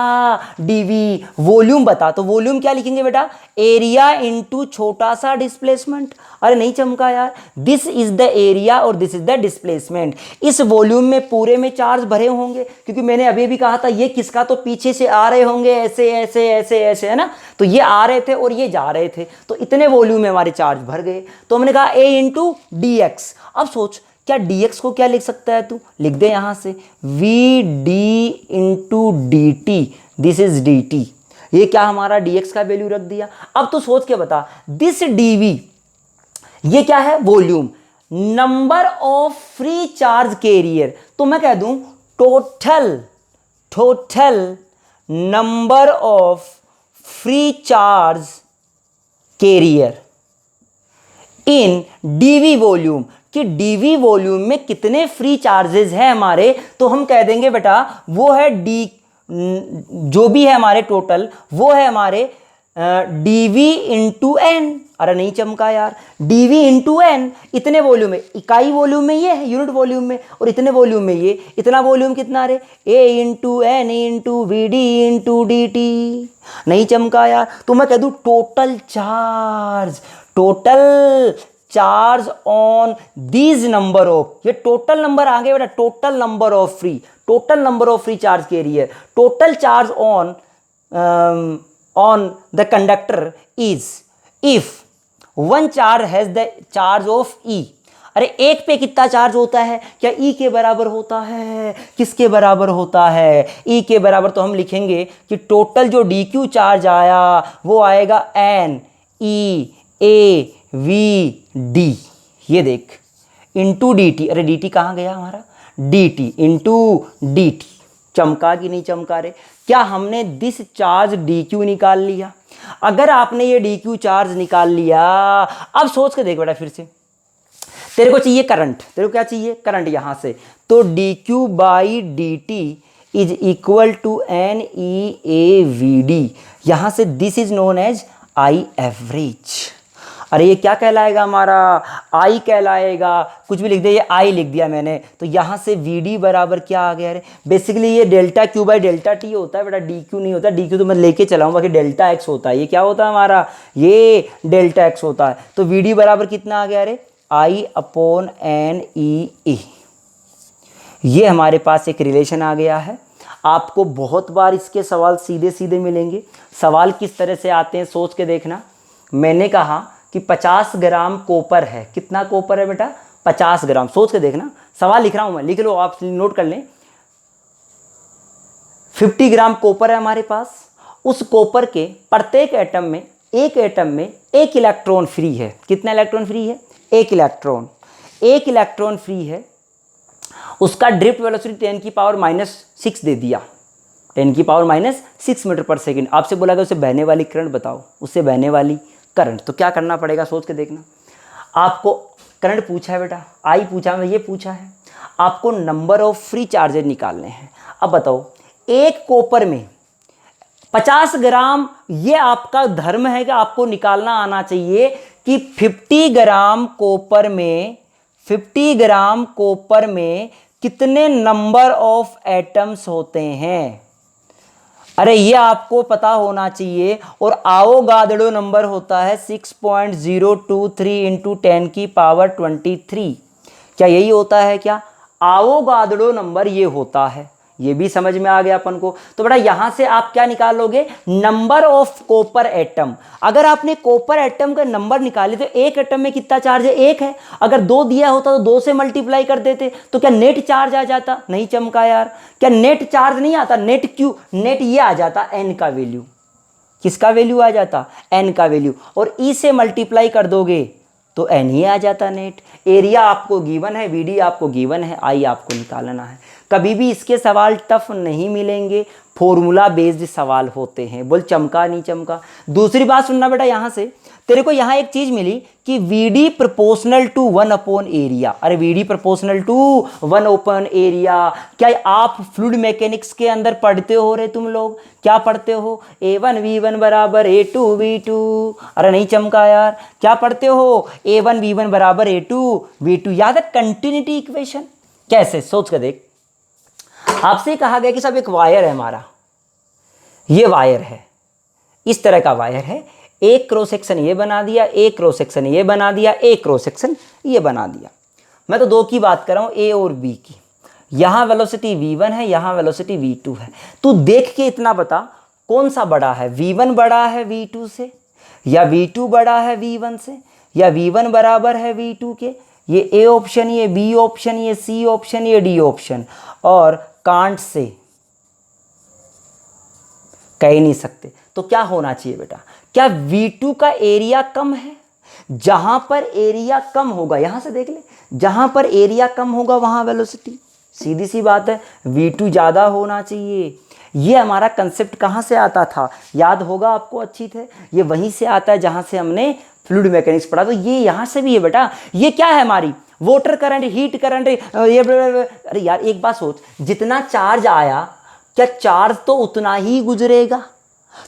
dV वॉल्यूम बता, तो वॉल्यूम क्या लिखेंगे बेटा? एरिया इंटू छोटा सा डिस्प्लेसमेंट। अरे नहीं चमका यार। दिस इज द एरिया और दिस इज द डिस्प्लेसमेंट। इस वॉल्यूम में पूरे में चार्ज भरे होंगे, क्योंकि मैंने अभी भी कहा था ये किसका, तो पीछे से आ रहे होंगे ऐसे ऐसे ऐसे ऐसे, है ना? तो ये आ रहे थे और ये जा रहे थे, तो इतने वॉल्यूम में हमारे चार्ज भर गए। तो हमने कहा A इंटू DX। अब सोच, क्या DX को क्या लिख सकता है तू? लिख दे यहां से VD into DT, this is DT। ये क्या हमारा DX का वैल्यू रख दिया। अब तू सोच के बता, दिस DV ये क्या है? Volume. Number of free charge carrier, तो मैं कह दूं total number of free charge carrier in DV volume, कि DV वॉल्यूम में कितने फ्री चार्जेस हैं हमारे। तो हम कह देंगे बेटा वो है D, जो भी है हमारे टोटल, वो है हमारे DV इंटू N। अरे नहीं चमका यार। DV इंटू N, इतने वॉल्यूम में, इकाई वॉल्यूम में ये है, यूनिट वॉल्यूम में, और इतने वॉल्यूम में ये, इतना वॉल्यूम कितना रे? A into N into VD into DT। नहीं चमका यार। तो मैं कह दूं total charge, total charge on these number of, ये टोटल नंबर आ गया बेटा, total number of free charge कह रही है, total charge on the conductor is if one charge has the charge of e. अरे एक पे कितना चार्ज होता है, क्या ई के बराबर होता है, किसके बराबर होता है, ई के बराबर। तो हम लिखेंगे कि टोटल जो डी क्यू चार्ज आया वो आएगा n e A v d, ये देख, इंटू डी टी। अरे डी टी कहाँ गया हमारा, d t into d t. चमका कि नहीं चमका रे, क्या हमने दिस चार्ज डी क्यू निकाल लिया। अगर आपने ये डी क्यू चार्ज निकाल लिया, अब सोच के देख बेटा फिर से, तेरे को चाहिए करंट, तेरे को क्या चाहिए, करंट यहां से, तो d q by d t is equal to N e A v d. यहां से this is known as I average. अरे ये क्या कहलाएगा हमारा, आई कहलाएगा, कुछ भी लिख दे, ये आई लिख दिया मैंने, तो यहाँ से वी डी बराबर क्या आ गया। अरे बेसिकली ये delta Q by delta T होता है बेटा, डी क्यू नहीं होता, डी क्यू तो मैं लेके चला हूँ, बाकी डेल्टा एक्स होता है। ये क्या होता है हमारा, ये डेल्टा एक्स होता है। तो वी डी बराबर कितना आ गया, अरे आई अपॉन एन ई ए। ये हमारे पास एक रिलेशन आ गया है। आपको बहुत बार इसके सवाल सीधे सीधे मिलेंगे। सवाल किस तरह से आते हैं सोच के देखना। मैंने कहा कि 50 ग्राम कॉपर है, कितना कॉपर है बेटा, 50 ग्राम। सोच के देखना, सवाल लिख रहा हूं मैं, लिख लो आप, नोट कर लें। 50 ग्राम कॉपर है हमारे पास। उस कॉपर के प्रत्येक एटम में, एक एटम में एक इलेक्ट्रॉन फ्री है। कितना इलेक्ट्रॉन फ्री है, एक इलेक्ट्रॉन, एक इलेक्ट्रॉन फ्री है। उसका ड्रिफ्ट वेलोसिटी 10⁻⁻6 दे दिया, 10⁻⁻6 मीटर पर सेकंड। आपसे बोला गया उसे बहने वाली करंट बताओ, उससे बहने वाली करंट। तो क्या करना पड़ेगा सोच के देखना। आपको करंट पूछा है बेटा, आई पूछा है, ये पूछा है, आपको नंबर ऑफ फ्री चार्जेस निकालने हैं। अब बताओ, एक कॉपर में 50 ग्राम, ये आपका धर्म है कि आपको निकालना आना चाहिए कि 50 ग्राम कॉपर में, 50 ग्राम कॉपर में कितने नंबर ऑफ एटम्स होते हैं। अरे ये आपको पता होना चाहिए। और आवोगाड्रो नंबर होता है 6.023 इंटू 10⁻23। क्या यही होता है क्या, आवोगाड्रो नंबर ये होता है। ये भी समझ में आ गया अपन को। तो बेटा यहां से आप क्या निकालोगे, नंबर ऑफ कॉपर एटम। अगर आपने कॉपर एटम का नंबर निकाले तो एक एटम में कितना चार्ज है, एक है। अगर 2 दिया होता तो 2 से मल्टीप्लाई कर देते, तो क्या नेट चार्ज आ जाता, नहीं चमका यार। क्या नेट चार्ज नहीं आता, नेट क्यू, नेट ये आ जाता एन का वैल्यू। किसका वैल्यू आ जाता, एन का वैल्यू। और ई से मल्टीप्लाई कर दोगे तो एन ही आ जाता नेट। एरिया आपको गिवन है, वीडी आपको गिवन है, आई आपको निकालना है। कभी भी इसके सवाल टफ नहीं मिलेंगे, फॉर्मूला बेस्ड सवाल होते हैं। बोल चमका नहीं चमका। दूसरी बात सुनना बेटा, यहां से तेरे को यहां एक चीज मिली कि VD proportional to 1 upon area. अरे VD proportional to 1 upon area, क्या आप फ्लूइड मैकेनिक्स के अंदर पढ़ते हो रे तुम लोग, क्या पढ़ते हो, A1V1 बराबर A2V2। अरे नहीं चमका यार, क्या पढ़ते हो, A1V1 बराबर A2V2। याद है कंटिन्यूटी इक्वेशन। कैसे, सोच कर देख। आपसे कहा गया कि सब एक वायर है हमारा, ये वायर है, इस तरह का वायर है। एक क्रॉस सेक्शन ये बना दिया, एक क्रॉस सेक्शन ये बना दिया, एक क्रॉस सेक्शन ये बना दिया। मैं तो 2 की बात कर रहा हूं, ए और बी की। यहां वेलोसिटी v1 है, यहां वेलोसिटी v2 है। तू देख के इतना बता कौन सा बड़ा है, v1 बड़ा है v2 से, या v2 बड़ा है v1 से, या v1 बराबर है v2 के। ये ए ऑप्शन, ये बी ऑप्शन, ये सी ऑप्शन, ये डी ऑप्शन। और कांट से कह ही नहीं सकते। तो क्या होना चाहिए बेटा, क्या V2 का एरिया कम है। जहां पर एरिया कम होगा, यहां से देख ले, जहां पर एरिया कम होगा वहां वेलोसिटी, सीधी सी बात है, V2 ज्यादा होना चाहिए। ये हमारा कंसेप्ट कहां से आता था, याद होगा आपको अच्छी थे, ये वहीं से आता है जहां से हमने फ्लूइड मैकेनिक्स पढ़ा। तो ये यहां से भी है बेटा। ये क्या है हमारी, वाटर करंट, हीट करंट, ये। अरे यार एक बात सोच, जितना चार्ज आया, क्या चार्ज तो उतना ही गुजरेगा।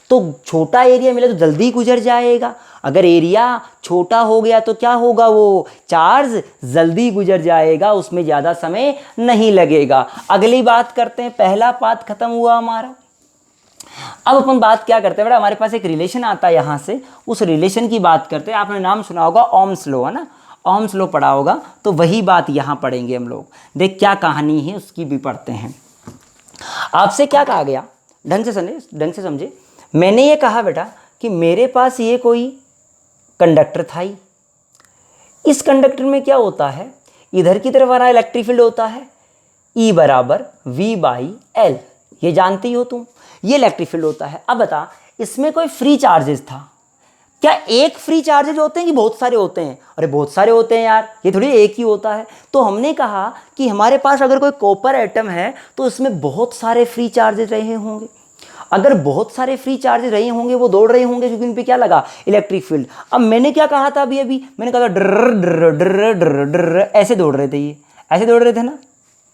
तो छोटा एरिया मिले तो जल्दी गुजर जाएगा। अगर एरिया छोटा हो गया तो क्या होगा, वो चार्ज जल्दी गुजर जाएगा, उसमें ज़्यादा समय नहीं लगेगा। अगली बात करते हैं, पहला पार्ट खत्म हुआ हमारा। अब अपन बात क्या करते हैं बेटा, हमारे पास एक रिलेशन आता है यहाँ से, उस रिलेशन की बात करते हैं। आपने नाम सुना होगा ओम्स लॉ, है ना। ओम्स लॉ पढ़ा होगा, तो वही बात यहाँ पढ़ेंगे हम लोग। देख क्या कहानी है उसकी भी पढ़ते हैं। आपसे क्या कहा गया, ढंग से समझे। मैंने ये कहा बेटा कि मेरे पास ये कोई कंडक्टर था ही, इस कंडक्टर में क्या होता है, इधर की तरफ आ रहा इलेक्ट्रिक फील्ड होता है E बराबर V/L, ये जानती हो तुम, ये इलेक्ट्रिक फील्ड होता है। अब बता, इसमें कोई फ्री चार्जेस था क्या? एक फ्री चार्जेज होते हैं कि बहुत सारे होते हैं? अरे बहुत सारे होते हैं यार, ये थोड़ी एक ही होता है। तो हमने कहा कि हमारे पास अगर कोई कॉपर एटम है तो इसमें बहुत सारे फ्री चार्जेज रहे होंगे। अगर बहुत सारे फ्री चार्जेज रहे होंगे, वो दौड़ रहे होंगे क्योंकि उन पे क्या लगा, इलेक्ट्रिक फील्ड। अब मैंने क्या कहा था अभी मैंने कहा था ड्र ड्र ड्र ड्र ड्र, ऐसे दौड़ रहे थे, ये ऐसे दौड़ रहे थे ना,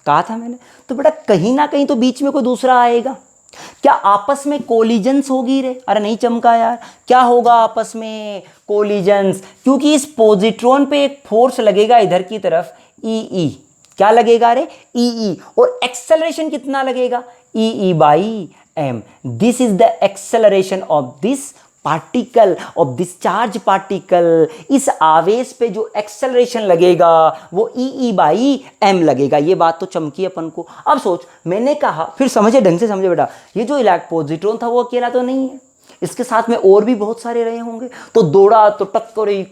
कहा था मैंने। तो बेटा कहीं ना कहीं तो बीच में कोई दूसरा आएगा। क्या आपस में कोलिजन्स होगी रे? अरे नहीं चमका यार, क्या होगा आपस में? कोलिजन्स, क्योंकि इस पॉजिट्रॉन पे एक फोर्स लगेगा इधर की तरफ, ई। क्या लगेगा रे? ई। और एक्सेलरेशन कितना लगेगा? E/m। This is the acceleration of this particle, of this charge particle. इस आवेश पे जो एक्सेलरेशन लगेगा वो E/m लगेगा। ये बात तो चमकी अपन को। अब सोच, मैंने कहा, फिर समझे, ढंग से समझे बेटा, ये जो पॉजिट्रॉन था वो अकेला तो नहीं है, इसके साथ में और भी बहुत सारे रहे होंगे। तो दौड़ा तो टक्कर हुई,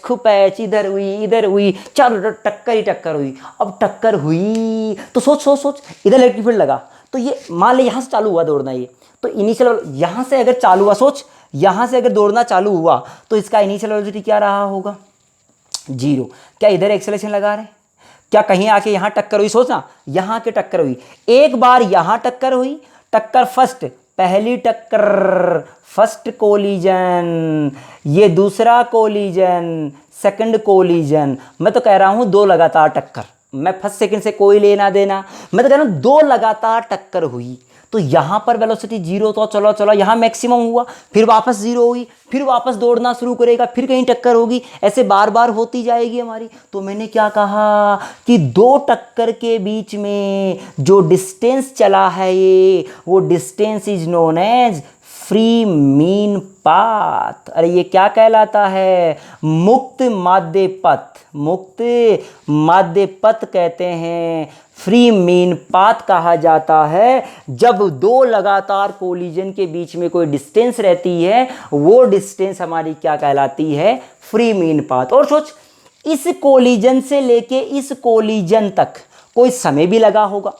खुपैच, इधर हुई, चारों टक्कर हुई। अब टक्कर हुई तो सोच, इधर इलेक्ट्रिक फील्ड लगा, तो ये मान ले यहाँ से चालू हुआ दौड़ना, ये तो इनिशियल यहाँ से अगर चालू हुआ, सोच यहाँ से अगर दौड़ना चालू हुआ तो इसका इनिशियल वेलोसिटी क्या रहा होगा? 0। क्या इधर एक्सेलरेशन लगा रहे? क्या कहीं आके यहाँ टक्कर हुई? सोचना, यहाँ के टक्कर हुई, एक बार यहाँ टक्कर हुई, टक्कर फर्स्ट, पहली टक्कर फर्स्ट कोलिजन, ये दूसरा कोलिजन सेकंड कोलिजन। मैं तो कह रहा हूँ 2 लगातार टक्कर, मैं फर्स्ट सेकंड से कोई लेना देना, मैं तो कह रहा हूँ 2 लगातार टक्कर हुई। तो यहाँ पर वेलोसिटी 0, तो चलो यहाँ मैक्सिमम हुआ, फिर वापस 0 हुई, फिर वापस दौड़ना शुरू करेगा, फिर कहीं टक्कर होगी, ऐसे बार बार होती जाएगी हमारी। तो मैंने क्या कहा कि 2 टक्कर के बीच में जो डिस्टेंस चला है ये, वो distance is known as free mean path. अरे ये क्या कहलाता है? मुक्त माध्य पथ, मुक्त माध्य पथ कहते हैं, फ्री मीन पाथ कहा जाता है। जब 2 लगातार कोलिजन के बीच में कोई डिस्टेंस रहती है, वो डिस्टेंस हमारी क्या कहलाती है? Free mean path. और सोच, इस कोलिजन से लेके इस कोलिजन तक कोई समय भी लगा होगा।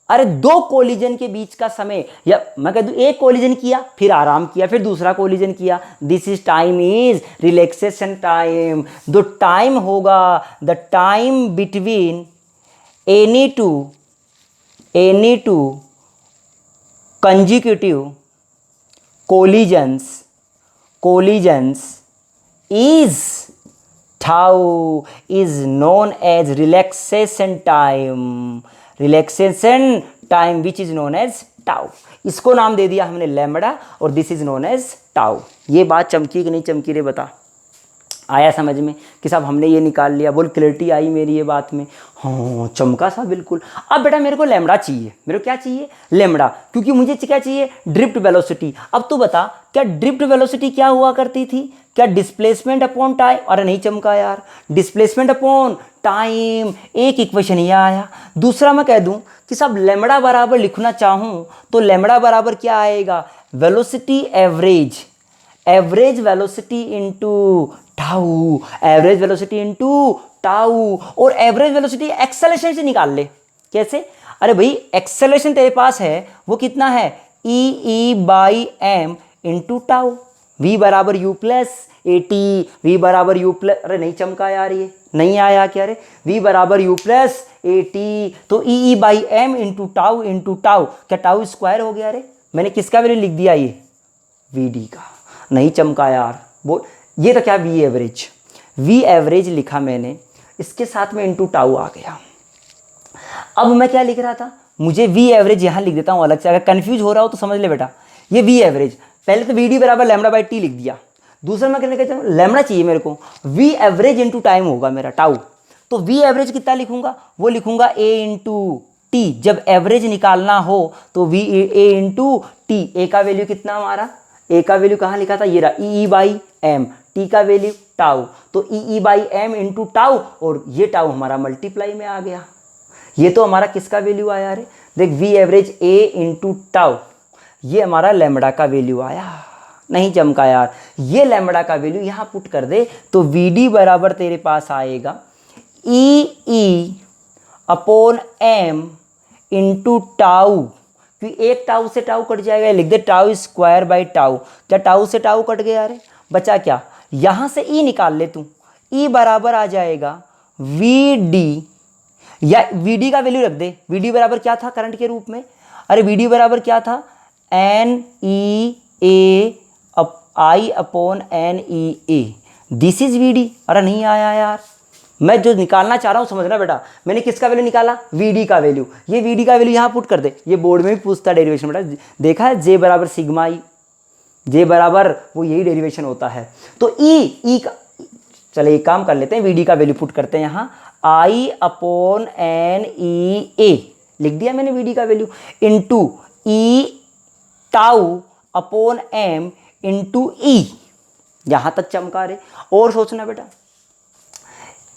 अरे 2 कोलिजन के बीच का समय, या मैं कह दूं एक कोलिजन किया, फिर आराम किया, फिर दूसरा कोलिजन किया, this is time is relaxation time. जो टाइम होगा, the time between any two consecutive collisions is tau, is known as relaxation time which is known as tau. इसको नाम दे दिया हमने लैम्बडा, और this is known as tau. ये बात चमकी कि नहीं चमकी रे? बता, आया समझ में कि साहब हमने ये निकाल लिया? बोल, क्लैरिटी आई मेरी ये बात में? हाँ, चमका सा बिल्कुल। अब बेटा मेरे को लैम्बडा चाहिए, मेरे को क्या चाहिए? लैम्बडा, क्योंकि मुझे क्या चाहिए? Drift velocity. अब तू बता, क्या ड्रिफ्ट वेलोसिटी क्या हुआ करती थी? क्या डिस्प्लेसमेंट अपॉन टाइम? अरे नहीं चमका यार, डिस्प्लेसमेंट अपॉन टाइम, एक इक्वेशन ये आया। दूसरा मैं कह दूं कि साहब लैम्बडा बराबर लिखना चाहूं तो लैम्बडा बराबर क्या आएगा? Velocity average velocity into tau, average velocity into tau. और एवरेज वेलोसिटी एक्सेलरेशन से निकाल ले। कैसे? अरे भाई एक्सेलरेशन तेरे पास है, वो कितना है? E/m into tau. v बराबर u प्लस AT, v बराबर u प्लस, अरे नहीं चमका यार, ये नहीं आया क्या रे? v बराबर u प्लस AT, तो E/m इंटू टाउ, क्या टाउ स्क्वायर हो गया रे? मैंने किसका वैल्यू लिख दिया? ये Vd का। नहीं चमका यार, बोल। ये तो क्या v एवरेज लिखा मैंने, इसके साथ में इंटू टाउ आ गया। अब मैं क्या लिख रहा था? मुझे v एवरेज यहाँ लिख देता हूँ अलग से, अगर कंफ्यूज हो रहा हो तो समझ ले बेटा। ये v एवरेज, पहले तो Vd बराबर λ/t लिख दिया। दूसरा मैं कहने का लैम्बडा चाहिए मेरे को, v एवरेज इंटू टाइम होगा मेरा टाउ। तो v एवरेज कितना लिखूंगा? वो लिखूंगा a इंटू टी। जब एवरेज निकालना हो तो a इंटू टी। ए का वैल्यू कितना हमारा? ए का वैल्यू कहाँ लिखा था? ये रहा, E/m। टी का वैल्यू टाउ, तो ई बाई एम इंटू टाउ, और ये टाउ हमारा मल्टीप्लाई में आ गया। ये तो हमारा किसका वैल्यू आया रे, देख v average a into tau, ये हमारा लैम्बडा का वैल्यू आया। नहीं चमका यार, ये लैम्बडा का वैल्यू यहाँ पुट कर दे तो वी डी बराबर तेरे पास आएगा e upon m into tau, क्योंकि एक टाउ से टाउ कट जाएगा, लिख दे टाउ स्क्वायर बाई टाउ। क्या टाउ से टाउ कट गया रे, बचा क्या, यहाँ से ई निकाल ले तू, ई बराबर आ जाएगा वी डी, या वी डी का वैल्यू रख दे, वी डी बराबर क्या था करंट के रूप में, अरे वी डी बराबर क्या था n e A I upon N e A, this is v d. अरे नहीं आया यार, मैं जो निकालना चाह रहा हूँ समझना बेटा, मैंने किसका वैल्यू निकाला, वी डी का वैल्यू, ये वी डी का वैल्यू यहाँ पुट कर दे, ये बोर्ड में भी पूछता है डेरिवेशन बेटा, देखा है जे बराबर सिग्मा ई, जे बराबर वो यही डेरिवेशन होता है। तो ई का, चले एक काम कर लेते हैं, वी डी का वैल्यू पुट करते हैं यहाँ, आई अपॉन एन ई ए लिख दिया मैंने वी डी का वैल्यू, इंटू ई टाउ अपॉन एम इंटू ई, यहां तक चमका रहे। और सोचना बेटा,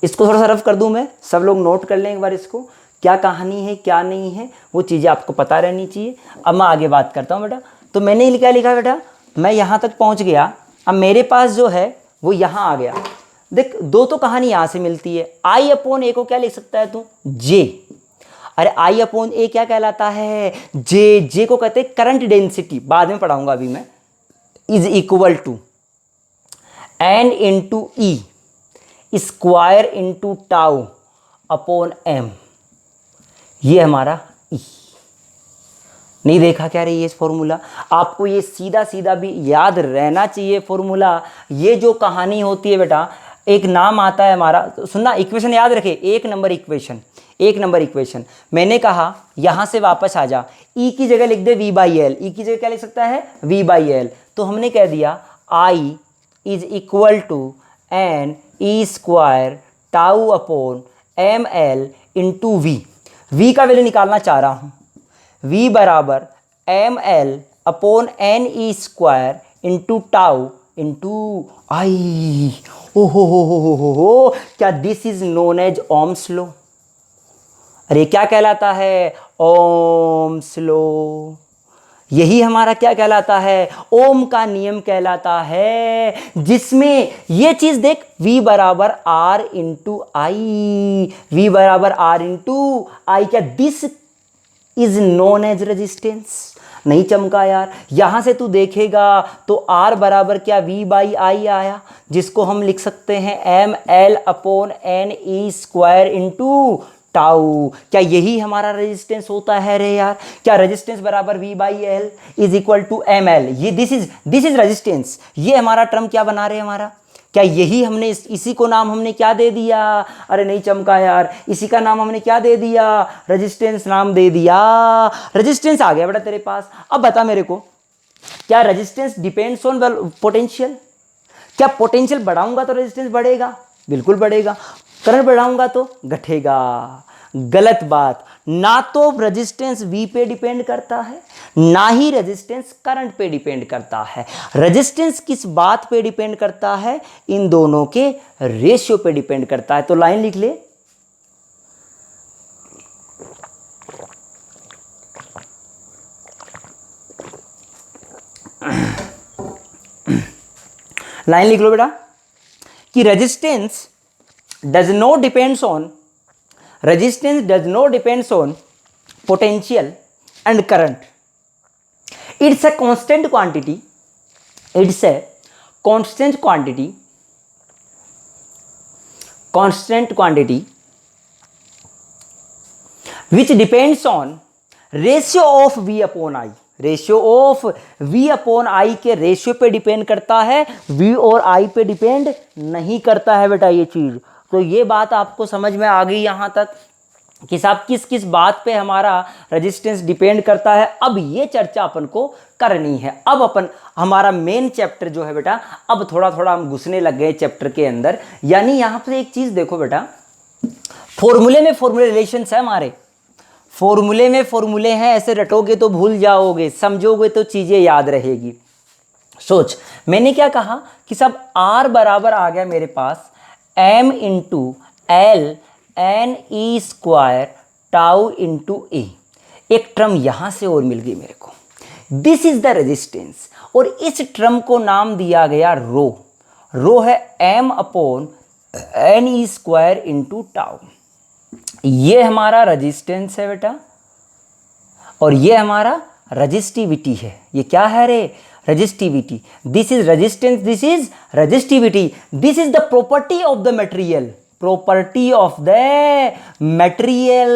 इसको थोड़ा सा रफ कर दूं मैं, सब लोग नोट कर लें एक बार इसको, क्या कहानी है क्या नहीं है वो चीज़ें आपको पता रहनी चाहिए। अब मैं आगे बात करता हूँ बेटा, तो मैंने क्या लिखा बेटा, मैं यहाँ तक पहुँच गया, अब मेरे पास जो है वो यहाँ आ गया। देख दो तो कहानी यहाँ से मिलती है, आई अपॉन ए को क्या लिख सकता है तू, जे, अरे आई अपॉन ए क्या कहलाता है, जे, जे को कहते हैं करंट डेंसिटी, बाद में पढ़ाऊंगा अभी मैं, is equal to n into e square into tau upon m, ये हमारा ई। नहीं देखा क्या रे ये फॉर्मूला, आपको ये सीधा सीधा भी याद रहना चाहिए फॉर्मूला। ये जो कहानी होती है बेटा, एक नाम आता है हमारा, तो सुनना इक्वेशन याद रखे, एक नंबर इक्वेशन, एक नंबर इक्वेशन। मैंने कहा यहाँ से वापस आ जा, ई की जगह लिख दे वी बाई एल, ई की जगह क्या लिख सकता है वी बाई एल, तो हमने कह दिया I is equal to N E square tau upon M L into V, V का वैल्यू निकालना चाह रहा हूँ, वी बराबर M L upon N E square into tau into I. ओ हो, क्या this is known as Ohm's law, अरे क्या कहलाता है ओम्स लॉ, यही हमारा क्या कहलाता है, ओम का नियम कहलाता है, जिसमें ये चीज देख V बराबर R इंटू आई, वी बराबर R इंटू आई, क्या this is known as resistance. नहीं चमका यार, यहां से तू देखेगा तो R बराबर क्या V बाई आई आया, जिसको हम लिख सकते हैं m L upon N E square into tau. क्या यही हमारा रेजिस्टेंस होता है रे यार, क्या रेजिस्टेंस बराबर V by l is equal to m l, ये दिस इज रेजिस्टेंस, ये हमारा टर्म क्या बना रहे हमारा, क्या यही हमने इसी को नाम हमने क्या दे दिया, अरे नहीं चमका यार, इसी का नाम हमने क्या दे दिया, रेजिस्टेंस नाम दे दिया, रेजिस्टेंस आ गया बेटा तेरे पास। अब बता मेरे को, क्या रेजिस्टेंस डिपेंड्स ऑन पोटेंशियल, क्या पोटेंशियल बढ़ाऊंगा तो रेजिस्टेंस बढ़ेगा, बिल्कुल बढ़ेगा, करंट बढ़ाऊंगा तो घटेगा, गलत बात, ना तो रेजिस्टेंस V पे डिपेंड करता है ना ही रेजिस्टेंस करंट पे डिपेंड करता है। रेजिस्टेंस किस बात पे डिपेंड करता है, इन दोनों के रेशियो पे डिपेंड करता है। तो लाइन लिख ले, लाइन लिख लो बेटा कि resistance does not depends on potential and current, it's a constant quantity, which depends on ratio of V upon I, ratio of V upon I के रेशियो पे डिपेंड करता है, V और I पे डिपेंड नहीं करता है बेटा ये चीज। तो ये बात आपको समझ में आ गई यहाँ तक कि साहब किस किस बात पे हमारा रेजिस्टेंस डिपेंड करता है। अब ये चर्चा अपन को करनी है, अब अपन हमारा मेन चैप्टर जो है बेटा, अब थोड़ा थोड़ा हम घुसने लग गए चैप्टर के अंदर। यानी यहाँ पे एक चीज देखो बेटा, फॉर्मूले में फॉर्मूले रिलेशंस है हमारे, फॉर्मूले में फॉर्मूले हैं, ऐसे रटोगे तो भूल जाओगे, समझोगे तो चीजें याद रहेगी। सोच, मैंने क्या कहा कि सब R बराबर आ गया मेरे पास m into L N E square tau into A. एक टर्म यहां से और मिल गई मेरे को, दिस इज द रेजिस्टेंस, और इस टर्म को नाम दिया गया रो। रो है m upon N E square into tau. ये हमारा रेजिस्टेंस है बेटा, और ये हमारा रजिस्टिविटी है। ये क्या है रे? Resistivity. This is resistance, this is resistivity, this is the property of the material, property of the material.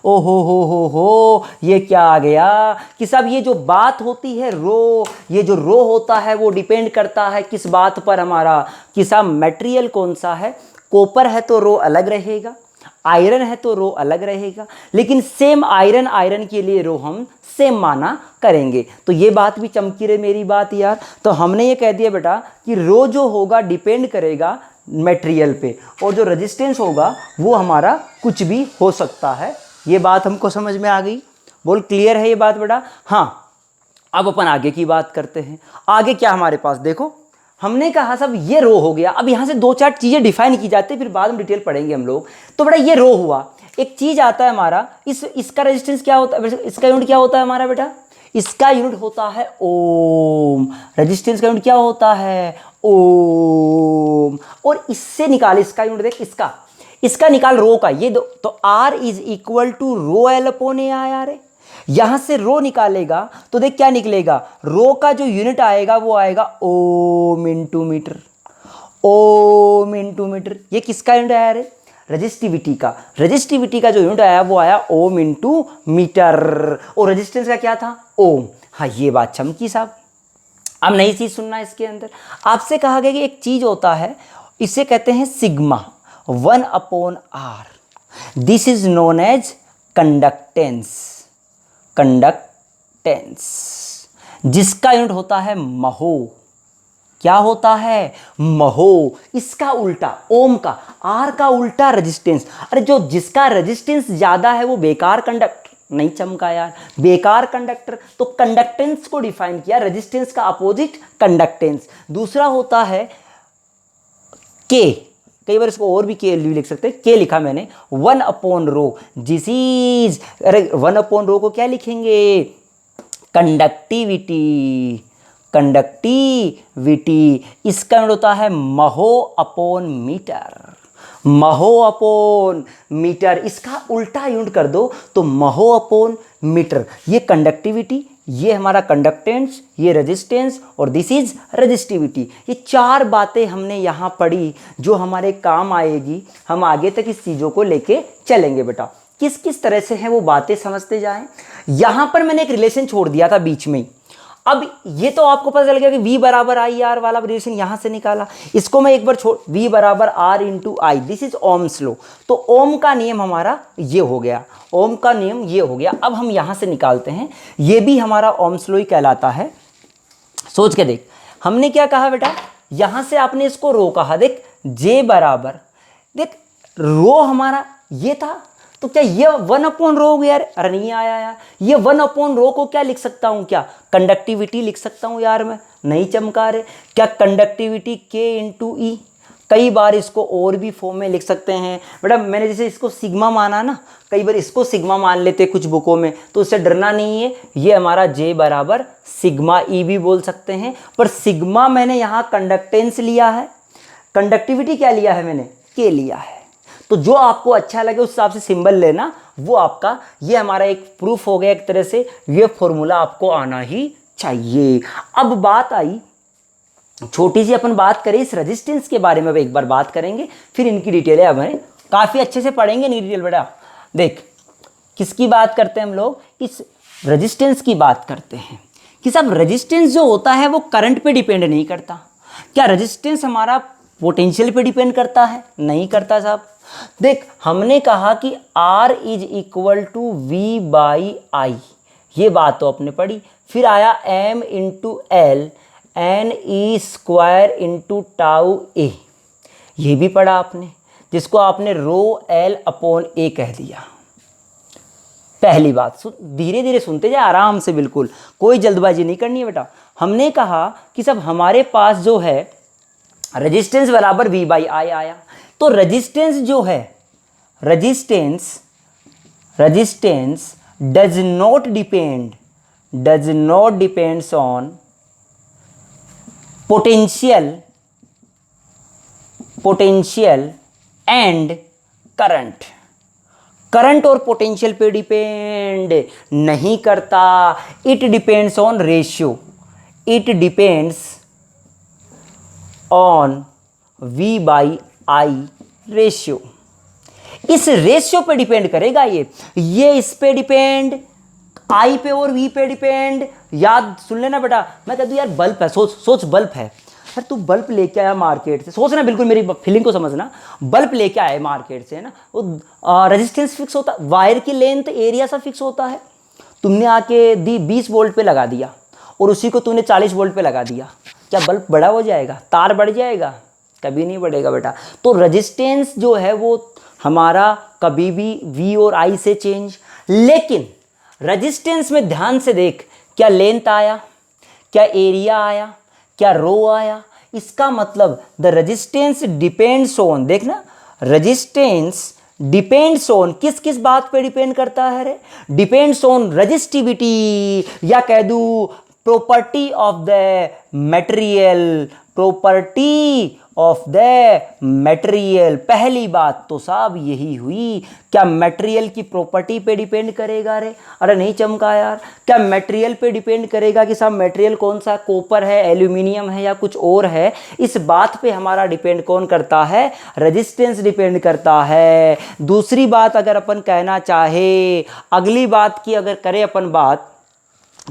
ओ हो, ये क्या आ गया कि सब ये जो बात होती है रो, ये जो रो होता है वो डिपेंड करता है किस बात पर हमारा, कि सब मटेरियल कौन सा है। कॉपर है तो रो अलग रहेगा, आयरन है तो रो अलग रहेगा, लेकिन सेम आयरन के लिए रो हम सेम माना करेंगे। तो ये बात भी चमकी रहे मेरी बात यार। तो हमने ये कह दिया बेटा कि रो जो होगा डिपेंड करेगा मटेरियल पे, और जो रेजिस्टेंस होगा वो हमारा कुछ भी हो सकता है। ये बात हमको समझ में आ गई? बोल क्लियर है ये बात बेटा? हाँ, अब अपन आगे की बात करते हैं। आगे क्या हमारे पास देखो, हमने कहा सब ये रो हो गया। अब यहाँ से दो चार चीज़ें डिफाइन की जाती है, फिर बाद में डिटेल पढ़ेंगे हम लोग। तो बेटा ये रो हुआ, एक चीज़ आता है हमारा, इसका रेजिस्टेंस क्या होता है, इसका यूनिट क्या होता है हमारा बेटा? इसका यूनिट होता है ओम। रेजिस्टेंस का यूनिट क्या होता है? ओम। और इससे निकाल, इसका यूनिट देख, इसका निकाल रो का, ये दो, तो R is equal to rho L upon A आया रे। यहां से रो निकालेगा तो देख क्या निकलेगा, रो का जो यूनिट आएगा वो आएगा ohm into metre, ohm into metre. ये किसका यूनिट आया रे? रजिस्टिविटी का। रजिस्टिविटी का जो यूनिट आया वो आया ओम इंटू मीटर, और रेजिस्टेंस का क्या था? ओम। हाँ, ये बात चमकी साहब। अब नई चीज सुनना, इसके अंदर आपसे कहा गया कि एक चीज होता है, इसे कहते हैं sigma 1 upon r. This is known as conductance, conductance, जिसका यूनिट होता है महो। क्या होता है? महो। इसका उल्टा ओम का, आर का उल्टा रेजिस्टेंस। अरे जो जिसका रेजिस्टेंस ज्यादा है वो बेकार कंडक्टर, नहीं चमका यार, बेकार कंडक्टर। तो कंडक्टेंस को डिफाइन किया, रेजिस्टेंस का अपोजिट कंडक्टेंस। दूसरा होता है के, कई बार इसको और भी के लिख सकते हैं, के लिखा मैंने 1 अपॉन रो, दिस इज, अरे 1 अपॉन रो को क्या लिखेंगे? Conductivity, conductivity. इसका यूनिट होता है महो अपॉन मीटर, महो अपॉन मीटर। इसका उल्टा यूनिट कर दो तो महो अपॉन मीटर। ये कंडक्टिविटी, ये हमारा कंडक्टेंस, ये रेजिस्टेंस, और दिस इज रेजिस्टिविटी। ये चार बातें हमने यहाँ पढ़ी जो हमारे काम आएगी। हम आगे तक इस चीज़ों को लेके चलेंगे बेटा। किस किस तरह से हैं वो बातें समझते जाएं। यहाँ पर मैंने एक रिलेशन छोड़ दिया था बीच में ही। अब ये तो आपको पता चल गया कि V बराबर आई आर वाला रिलेशन यहाँ से निकाला। इसको मैं एक बार छोड़, V बराबर R into I, this is Ohm's law. तो ओम का नियम हमारा ये हो गया, ओम का नियम ये हो गया। अब हम यहाँ से निकालते हैं, ये भी हमारा ओम्स लॉ ही कहलाता है। सोच के देख, हमने क्या कहा बेटा, यहाँ से आपने इसको रो कहा। देख J बराबर, देख रो हमारा ये था, तो क्या ये 1 अपॉन रो हो गया? अरे नहीं आया यार, ये 1 अपॉन रो को क्या लिख सकता हूँ? क्या कंडक्टिविटी लिख सकता हूँ यार मैं? नहीं चमका रहे। क्या कंडक्टिविटी K इंटू ई। कई बार इसको और भी फॉर्म में लिख सकते हैं बेटा। मैंने जैसे इसको सिग्मा माना ना, कई बार इसको सिग्मा मान लेते कुछ बुकों में, तो उससे डरना नहीं है। ये हमारा J बराबर सिग्मा ई भी बोल सकते हैं, पर सिग्मा मैंने यहाँ कंडक्टेंस लिया है, कंडक्टिविटी क्या लिया है मैंने? K लिया है। तो जो आपको अच्छा लगे उस हिसाब से सिंबल लेना, वो आपका, ये हमारा एक प्रूफ हो गया एक तरह से। ये फॉर्मूला आपको आना ही चाहिए। अब बात आई, छोटी सी अपन बात करें इस रेजिस्टेंस के बारे में, अब एक बार बात करेंगे, फिर इनकी डिटेल अब हमें काफ़ी अच्छे से पढ़ेंगे नहीं डिटेल बेटा। देख किसकी बात करते हैं हम लोग? इस रेजिस्टेंस की बात करते हैं कि सब रेजिस्टेंस जो होता है वो करंट पे डिपेंड नहीं करता। क्या रेजिस्टेंस हमारा पोटेंशियल पे डिपेंड करता है? नहीं करता साहब। देख हमने कहा कि R is equal to V by I, ये बात तो आपने पढ़ी। फिर आया M into L N E square into tau A, ये भी पढ़ा आपने, जिसको आपने रो L अपॉन ए कह दिया। पहली बात धीरे धीरे सुनते जाए, आराम से, बिल्कुल कोई जल्दबाजी नहीं करनी है बेटा। हमने कहा कि सब हमारे पास जो है रेजिस्टेंस बराबर V बाई आई आया, तो रेजिस्टेंस जो है, resistance does not depends on potential and current और पोटेंशियल पे डिपेंड नहीं करता। It depends on ratio, it depends on V by I ratio. इस रेशियो पे डिपेंड करेगा ये इस पे डिपेंड, आई पे और V पे डिपेंड। याद सुन लेना बेटा, मैं कह दूं यार बल्ब है, सोच बल्ब है, यार तू बल्ब लेके आया मार्केट से, सोचना बिल्कुल मेरी फीलिंग को समझना, बल्ब लेके आया मार्केट से, है ना, वो रेजिस्टेंस फिक्स होता, वायर की लेंथ एरिया सब फिक्स होता है। तुमने आके 20 वोल्ट पे लगा दिया और उसी को तूने 40 वोल्ट पे लगा दिया, क्या बल्ब बड़ा हो जाएगा, तार बढ़ जाएगा? कभी नहीं बढ़ेगा बेटा। तो रेजिस्टेंस जो है वो हमारा कभी भी V और I से चेंज, लेकिन रेजिस्टेंस में ध्यान से देख, क्या लेंथ आया, क्या एरिया आया, क्या रो आया? इसका मतलब द रेजिस्टेंस डिपेंड्स ऑन, देखना रेजिस्टेंस डिपेंड्स ऑन किस किस बात पे डिपेंड करता है रे? डिपेंड्स ऑन रेजिस्टिविटी, या कह दूं property of the material, property of the material. पहली बात तो साहब यही हुई, क्या मटेरियल की प्रॉपर्टी पे डिपेंड करेगा रे? अरे नहीं चमका यार, क्या मटेरियल पे डिपेंड करेगा कि साहब मटेरियल कौन सा, कॉपर है, एल्यूमिनियम है या कुछ और है? इस बात पे हमारा डिपेंड कौन करता है? रेजिस्टेंस डिपेंड करता है। दूसरी बात अगर अपन कहना चाहे, अगली बात की अगर करें अपन बात,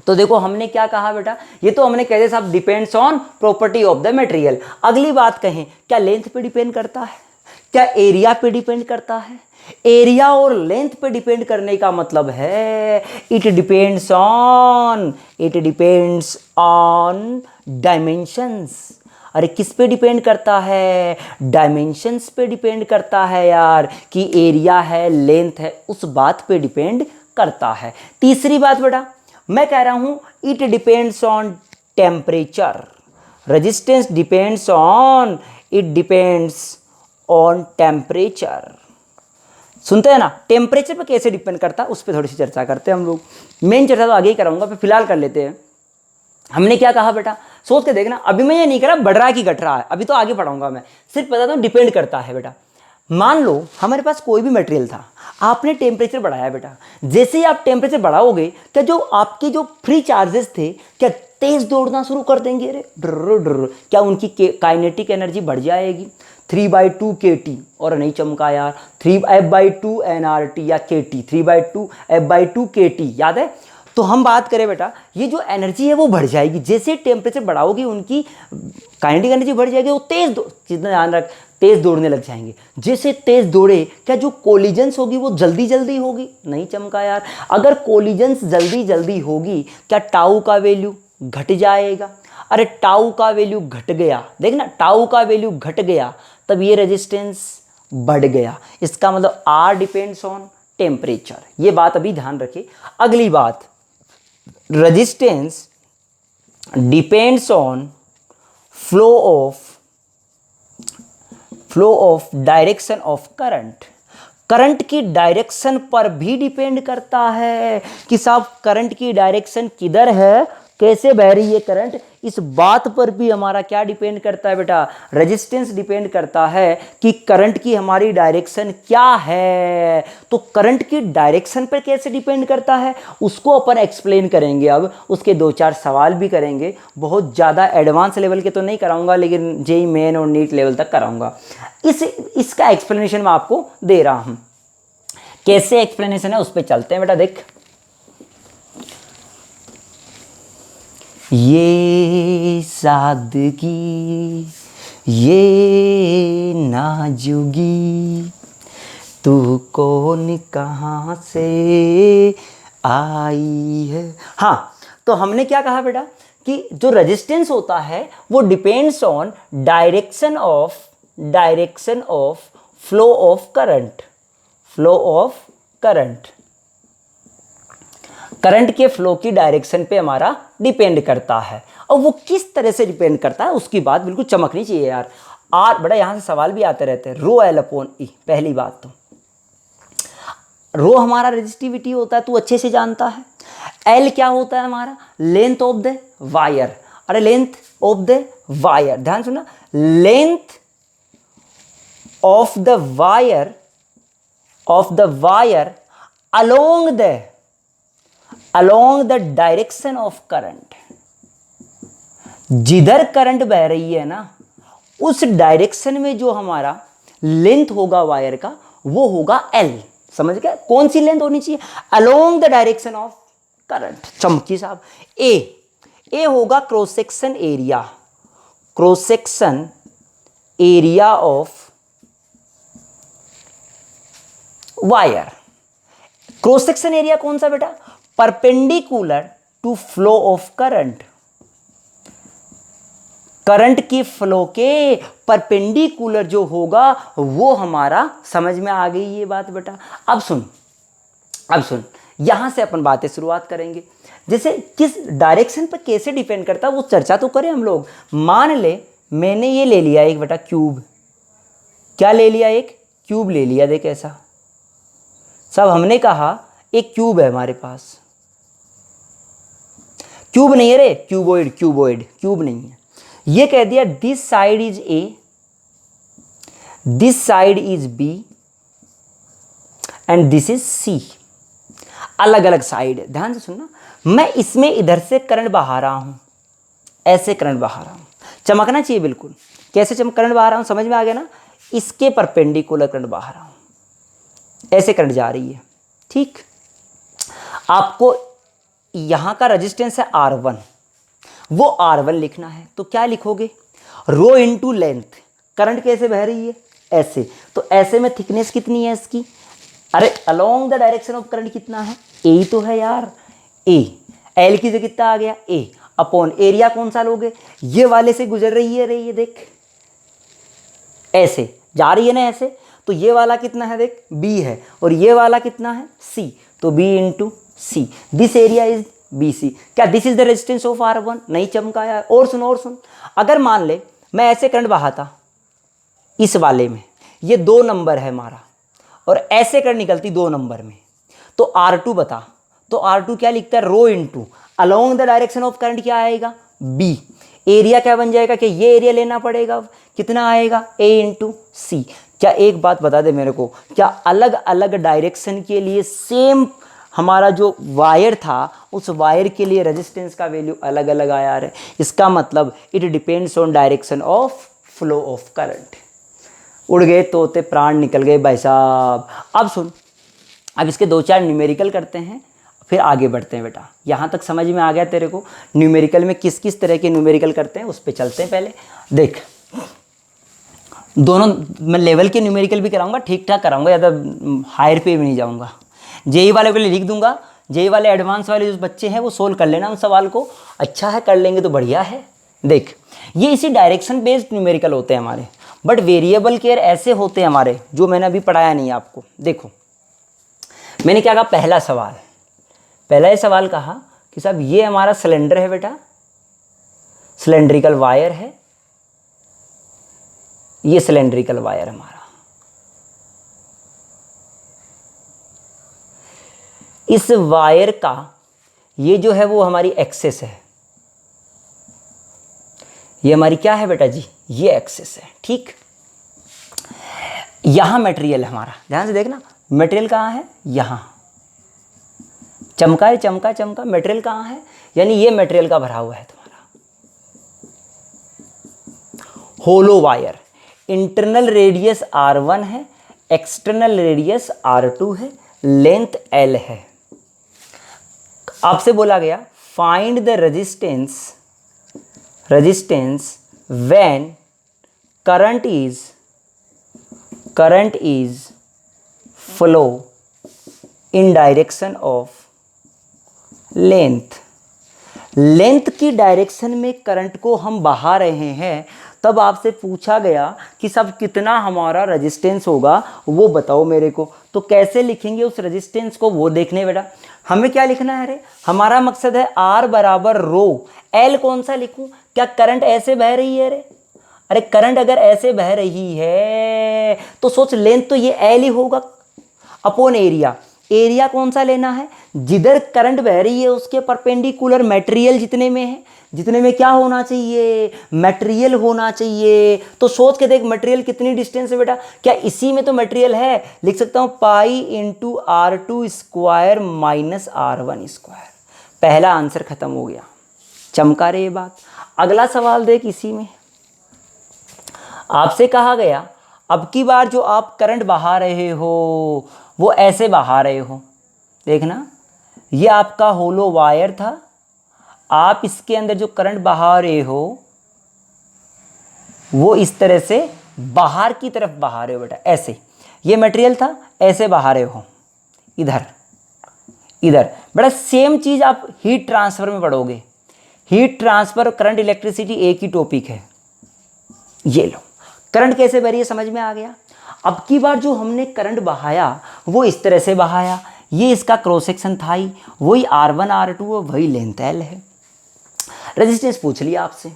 तो देखो हमने क्या कहा बेटा, ये तो हमने कह दिया साहब depends on property of the material. अगली बात कहें, क्या लेंथ पे डिपेंड करता है, क्या एरिया पे डिपेंड करता है? एरिया और लेंथ पे डिपेंड करने का मतलब है इट डिपेंड्स ऑन डायमेंशंस। अरे किस पे डिपेंड करता है? डायमेंशंस पे डिपेंड करता है यार, कि एरिया है, लेंथ है, उस बात पे डिपेंड करता है। तीसरी बात बेटा मैं कह रहा हूं, it depends on temperature. Resistance depends on temperature. सुनते हैं ना, टेम्परेचर पे कैसे डिपेंड करता है उस पर थोड़ी सी चर्चा करते हैं हम लोग। मेन चर्चा तो आगे ही कराऊंगा, पर फिलहाल कर लेते हैं। हमने क्या कहा बेटा, सोच के देखना, अभी मैं ये नहीं करा बढ़ रहा है कि घट रहा है, अभी तो आगे पढ़ाऊंगा मैं, सिर्फ बताता हूं डिपेंड करता है बेटा। मान लो हमारे पास कोई भी मटेरियल था, आपने टेम्परेचर बढ़ाया बेटा, जैसे ही आप टेम्परेचर बढ़ाओगे, क्या जो आपके जो फ्री चार्जेस थे क्या तेज दौड़ना शुरू कर देंगे? अरे ड्र ड्र, क्या उनकी काइनेटिक एनर्जी बढ़ जाएगी? 3/2 kT, और नहीं चमका यार, 3F/2 nRT या KT, 3/2 F/2 KT, याद है? तो हम बात करें बेटा, ये जो एनर्जी है वो बढ़ जाएगी, जैसे टेम्परेचर बढ़ाओगे उनकी काइनेटिक एनर्जी बढ़ जाएगी, वो जितना ध्यान रख, तेज दौड़ने लग जाएंगे। जैसे तेज दौड़े, क्या जो कोलिजन्स होगी वो जल्दी जल्दी होगी? नहीं चमका यार। अगर कोलिजन्स जल्दी जल्दी होगी, क्या टाउ का वैल्यू घट जाएगा? अरे टाउ का वैल्यू घट गया, देखना टाउ का वैल्यू घट गया, तब ये रेजिस्टेंस बढ़ गया। इसका मतलब R डिपेंड्स ऑन टेम्परेचर, ये बात अभी ध्यान रखिए। अगली बात, resistance depends on flow of direction of current. Current की डायरेक्शन पर भी डिपेंड करता है कि साहब करंट की डायरेक्शन किधर है, कैसे बह रही है करंट, इस बात पर भी हमारा क्या डिपेंड करता है बेटा? रेजिस्टेंस डिपेंड करता है कि करंट की हमारी डायरेक्शन क्या है। तो करंट की डायरेक्शन पर कैसे डिपेंड करता है उसको अपन एक्सप्लेन करेंगे। अब उसके 2-4 सवाल भी करेंगे, बहुत ज़्यादा एडवांस लेवल के तो नहीं कराऊंगा, लेकिन जेई मेन और नीट लेवल तक कराऊंगा। इसका एक्सप्लेनेशन मैं आपको दे रहा हूँ। कैसे एक्सप्लेनेशन है उस पर चलते हैं बेटा। देख, ये सादगी, ये नाजुगी, तू कौन कहाँ से आई है। हाँ, तो हमने क्या कहा बेटा कि जो रेजिस्टेंस होता है वो depends on direction of flow of current. Current के फ्लो की डायरेक्शन पे हमारा डिपेंड करता है। और वो किस तरह से डिपेंड करता है उसकी बात बिल्कुल चमकनी चाहिए यार। आर बड़ा यहाँ से सवाल भी आते रहते हैं। रो एल अपॉन ई, पहली बात तो रो हमारा रेजिस्टिविटी होता है, तू अच्छे से जानता है। एल क्या होता है हमारा, लेंथ ऑफ द वायर। अरे लेंथ ऑफ द वायर, ध्यान सुना, length of the wire, of the wire along the direction of current. जिधर करंट बह रही है ना, उस डायरेक्शन में जो हमारा लेंथ होगा वायर का वो होगा एल। समझ गए, कौन सी लेंथ होनी चाहिए, along the direction of current. चमकी साहब, ए होगा cross section area, cross section area of wire. Cross section area कौन सा बेटा, perpendicular to flow of current. Current की फ्लो के परपेंडिकुलर जो होगा वो हमारा, समझ में आ गई ये बात बेटा। अब सुन यहां से अपन बातें शुरुआत करेंगे। जैसे किस डायरेक्शन पर कैसे डिपेंड करता है वो चर्चा तो करें हम लोग। मान ले मैंने ये ले लिया एक बेटा क्यूब, क्या ले लिया, एक क्यूब ले लिया। देख ऐसा सब हमने कहा एक क्यूब है हमारे पास, क्यूब नहीं है रे, क्यूबॉइड, क्यूब नहीं है। ये कह दिया this side is A, this side is B and this is C. अलग अलग साइड है, ध्यान से सुनना। मैं इसमें इधर से करंट बहा रहा हूं, ऐसे करंट बहा रहा हूं, चमकना चाहिए बिल्कुल। कैसे करंट बहा रहा हूं, समझ में आ गया ना। इसके परपेंडिकुलर करंट बहा रहा हूं, ऐसे करंट जा रही है, ठीक। आपको यहां का रेजिस्टेंस है R1, वो R1 लिखना है तो क्या लिखोगे, रो इनटू लेंथ। करंट कैसे बह रही है, ऐसे, तो ऐसे में थिकनेस कितनी है इसकी, अरे along the direction of current कितना है, ए तो है यार, ए। एल की जगह कितना आ गया, ए अपॉन एरिया कौन सा लोगे, ये वाले से गुजर रही है रे, ये देख ऐसे जा रही है ना ऐसे, तो ये वाला कितना है देख, बी है, और ये वाला कितना है, सी, तो B into C. This area is B C. क्या this is the resistance of R1, नहीं चमका यार। और सुन, अगर मान ले मैं ऐसे करंट बहाता इस वाले में, ये 2 नंबर है हमारा, और ऐसे करंट निकलती 2 नंबर में, तो R2 बता, तो R2 क्या लिखता है, rho into along the direction of current क्या आएगा, बी। एरिया क्या बन जाएगा, कि ये एरिया लेना पड़ेगा, कितना आएगा, ए इंटू सी। क्या एक बात बता दे मेरे को, क्या अलग अलग डायरेक्शन के लिए सेम हमारा जो वायर था उस वायर के लिए रेजिस्टेंस का वैल्यू अलग अलग आया है। इसका मतलब it depends on direction of flow of current. उड़ गए तोते प्राण निकल गए भाई साहब। अब सुन, अब इसके 2-4 न्यूमेरिकल करते हैं, फिर आगे बढ़ते हैं बेटा। यहाँ तक समझ में आ गया तेरे को न्यूमेरिकल में किस किस तरह के न्यूमेरिकल करते हैं, उस पर चलते हैं। पहले देख, दोनों मैं लेवल के न्यूमेरिकल भी कराऊंगा, ठीक ठाक कराऊंगा, ज़्यादा हायर पे भी नहीं जाऊंगा। जेई वाले के लिए लिख दूंगा, जेई वाले एडवांस वाले जो बच्चे हैं वो सोल्व कर लेना उन सवाल को, अच्छा है, कर लेंगे तो बढ़िया है। देख, ये इसी डायरेक्शन बेस्ड न्यूमेरिकल होते हैं हमारे, बट वेरिएबल केयर ऐसे होते हैं हमारे जो मैंने अभी पढ़ाया नहीं आपको। देखो मैंने क्या कहा, पहला ही सवाल कहा कि साहब ये हमारा सिलेंडर है बेटा, सिलेंड्रिकल वायर है, ये सिलेंड्रिकल वायर हमारा, इस वायर का ये जो है वो हमारी एक्सेस है, ये हमारी क्या है बेटा जी, ये एक्सेस है, ठीक। यहां मटेरियल है हमारा, ध्यान से देखना, मटेरियल कहाँ है, यहां चमका है, चमका, मटेरियल कहाँ है, यानी ये मटेरियल का भरा हुआ है तुम्हारा होलो वायर। इंटरनल रेडियस R1 है, एक्सटर्नल रेडियस R2 है, लेंथ L है। आपसे बोला गया find the resistance when current is flow in direction of length की डायरेक्शन में करंट को हम बहा रहे हैं, तब आपसे पूछा गया कि सब कितना हमारा रेजिस्टेंस होगा वो बताओ मेरे को, तो कैसे लिखेंगे उस रेजिस्टेंस को वो देखने बेटा। हमें क्या लिखना है रे, हमारा मकसद है R बराबर रो। L कौन सा लिखूं, क्या करंट ऐसे बह रही है रे, अरे करंट अगर ऐसे बह रही है तो सोच लेंथ तो ये L ही होगा अपॉन एरिया। एरिया कौन सा लेना है, जिधर करंट बह रही है उसके परपेंडिकुलर मटेरियल जितने में है, जितने में क्या होना चाहिए, मटेरियल होना चाहिए। तो सोच के देख मटेरियल कितनी डिस्टेंस है बेटा, क्या इसी में तो मटेरियल है, लिख सकता हूं pi into R2 square minus R1 square. पहला आंसर खत्म हो गया, चमका रहे ये बात। अगला सवाल देख, इसी में आपसे कहा गया अब की बार जो आप करंट बहा रहे हो वो ऐसे बहा रहे हो, देखना ये आपका होलो वायर था, आप इसके अंदर जो करंट बहा रहे हो वो इस तरह से बाहर की तरफ बहा रहे हो बेटा, ऐसे ये मटेरियल था ऐसे बहा रहे हो इधर इधर। बेटा सेम चीज आप हीट ट्रांसफर में पढ़ोगे, हीट ट्रांसफर करंट इलेक्ट्रिसिटी एक ही टॉपिक है। ये लो करंट कैसे बह रही है समझ में आ गया। अब की बार जो हमने करंट बहाया वो इस तरह से बहाया, ये इसका क्रॉस सेक्शन था ही, वही R1 R2 और वही लेंथ L है। रेजिस्टेंस पूछ लिया आपसे,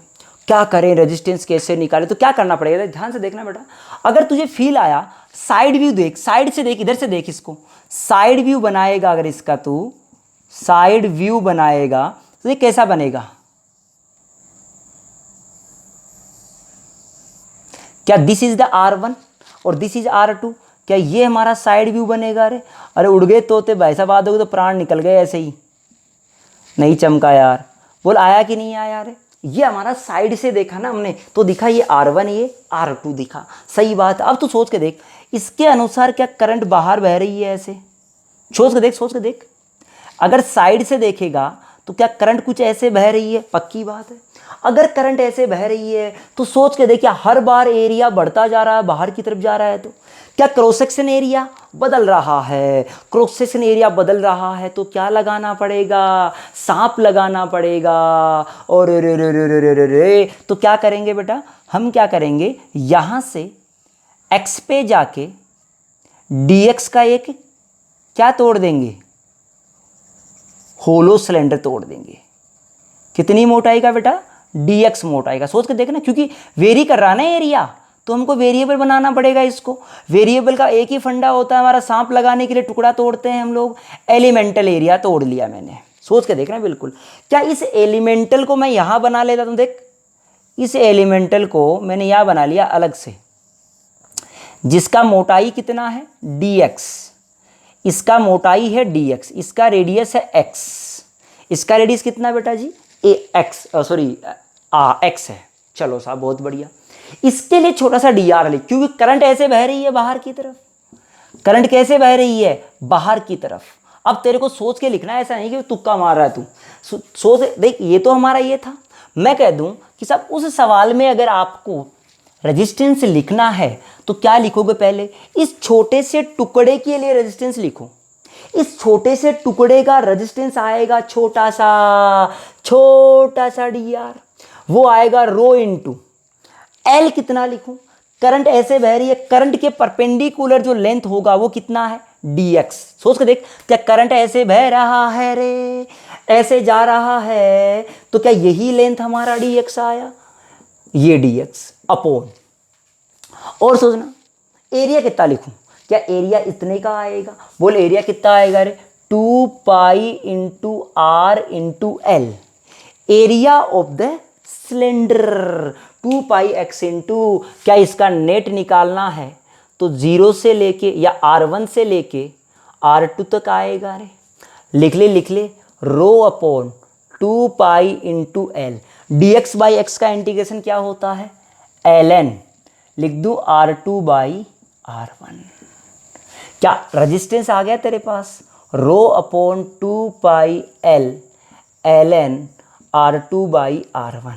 क्या करें रेजिस्टेंस कैसे निकालें, तो क्या करना पड़ेगा ध्यान से देखना बेटा। अगर तुझे फील आया साइड व्यू देख, साइड से देख, इधर से देख, इसको साइड व्यू बनाएगा अगर इसका तू साइड व्यू बनाएगा तो ये कैसा बनेगा, क्या दिस इज द R1 और दिस इज R2, क्या ये हमारा साइड व्यू बनेगा। अरे उड़ गए तोते भाई साहब, बात होगी तो प्राण निकल गए ऐसे ही, नहीं चमका यार, बोल आया कि नहीं आया। अरे ये हमारा साइड से देखा ना हमने तो दिखा ये R1 ये R2 दिखा, सही बात। अब तू सोच के देख इसके अनुसार क्या करंट बाहर बह रही है, ऐसे सोच के देख, सोच के देख। अगर साइड से देखेगा तो क्या करंट कुछ ऐसे बह रही है, पक्की बात है। अगर करंट ऐसे बह रही है तो सोच के देखिए हर बार एरिया बढ़ता जा रहा है, बाहर की तरफ जा रहा है, तो क्या क्रॉस सेक्शन एरिया बदल रहा है। क्रॉस सेक्शन एरिया बदल रहा है तो क्या लगाना पड़ेगा, सांप लगाना पड़ेगा। और रे रे रे रे रे रे रे तो क्या करेंगे बेटा, हम क्या करेंगे यहां से x पे जाके dx का एक क्या तोड़ देंगे, होलो सिलेंडर तोड़ देंगे। कितनी मोटाई का बेटा, dx मोटाई का। सोच के देखना, क्योंकि वेरी कर रहा है ना एरिया तो हमको वेरिएबल बनाना पड़ेगा इसको। वेरिएबल का एक ही फंडा होता है हमारा, सांप लगाने के लिए टुकड़ा तोड़ते हैं हम लोग। एलिमेंटल एरिया तोड़ लिया मैंने, सोच के देखना बिल्कुल। क्या इस एलिमेंटल को मैं यहां बना लेता, तुम देख इस एलिमेंटल को मैंने यहां बना लिया अलग से, जिसका मोटाई कितना है dx, इसका मोटाई है dx, इसका रेडियस है x, इसका रेडियस कितना बेटा जी x है। चलो साहब बहुत बढ़िया। इसके लिए छोटा सा dr लिख, क्योंकि करंट ऐसे बह रही है बाहर की तरफ, करंट कैसे बह रही है बाहर की तरफ। अब तेरे को सोच के लिखना है, ऐसा नहीं कि तुक्का मार रहा है तू, सोच देख। ये तो हमारा ये था, मैं कह दूं कि साहब उस सवाल में अगर आपको रेजिस्टेंस लिखना है तो क्या लिखोगे, पहले इस छोटे से टुकड़े के लिए रेजिस्टेंस लिखो। इस छोटे से टुकड़े का रेजिस्टेंस आएगा छोटा सा dr, वो आएगा रो इंटू L। कितना लिखूं, करंट ऐसे बह रही है, करंट के परपेंडिकुलर जो लेंथ होगा वो कितना है dx। सोच के देख, क्या करंट ऐसे बह रहा है रे, ऐसे जा रहा है तो क्या यही लेंथ हमारा dx आया, ये dx अपॉन। और सोचना एरिया कितना लिखूं, क्या एरिया इतने का आएगा, बोल एरिया कितना आएगा रे 2 pi into R into L, area of the cylinder 2 pi x into, क्या इसका नेट निकालना है तो 0 से लेके या R1 से लेके R2 तक आएगा रे। लिख ले रो upon 2 pi into L, dx by x का इंटीग्रेशन क्या होता है ln, लिख दूं R2 बाई R1। क्या रेजिस्टेंस आ गया तेरे पास, rho upon 2 pi L ln R2 by R1।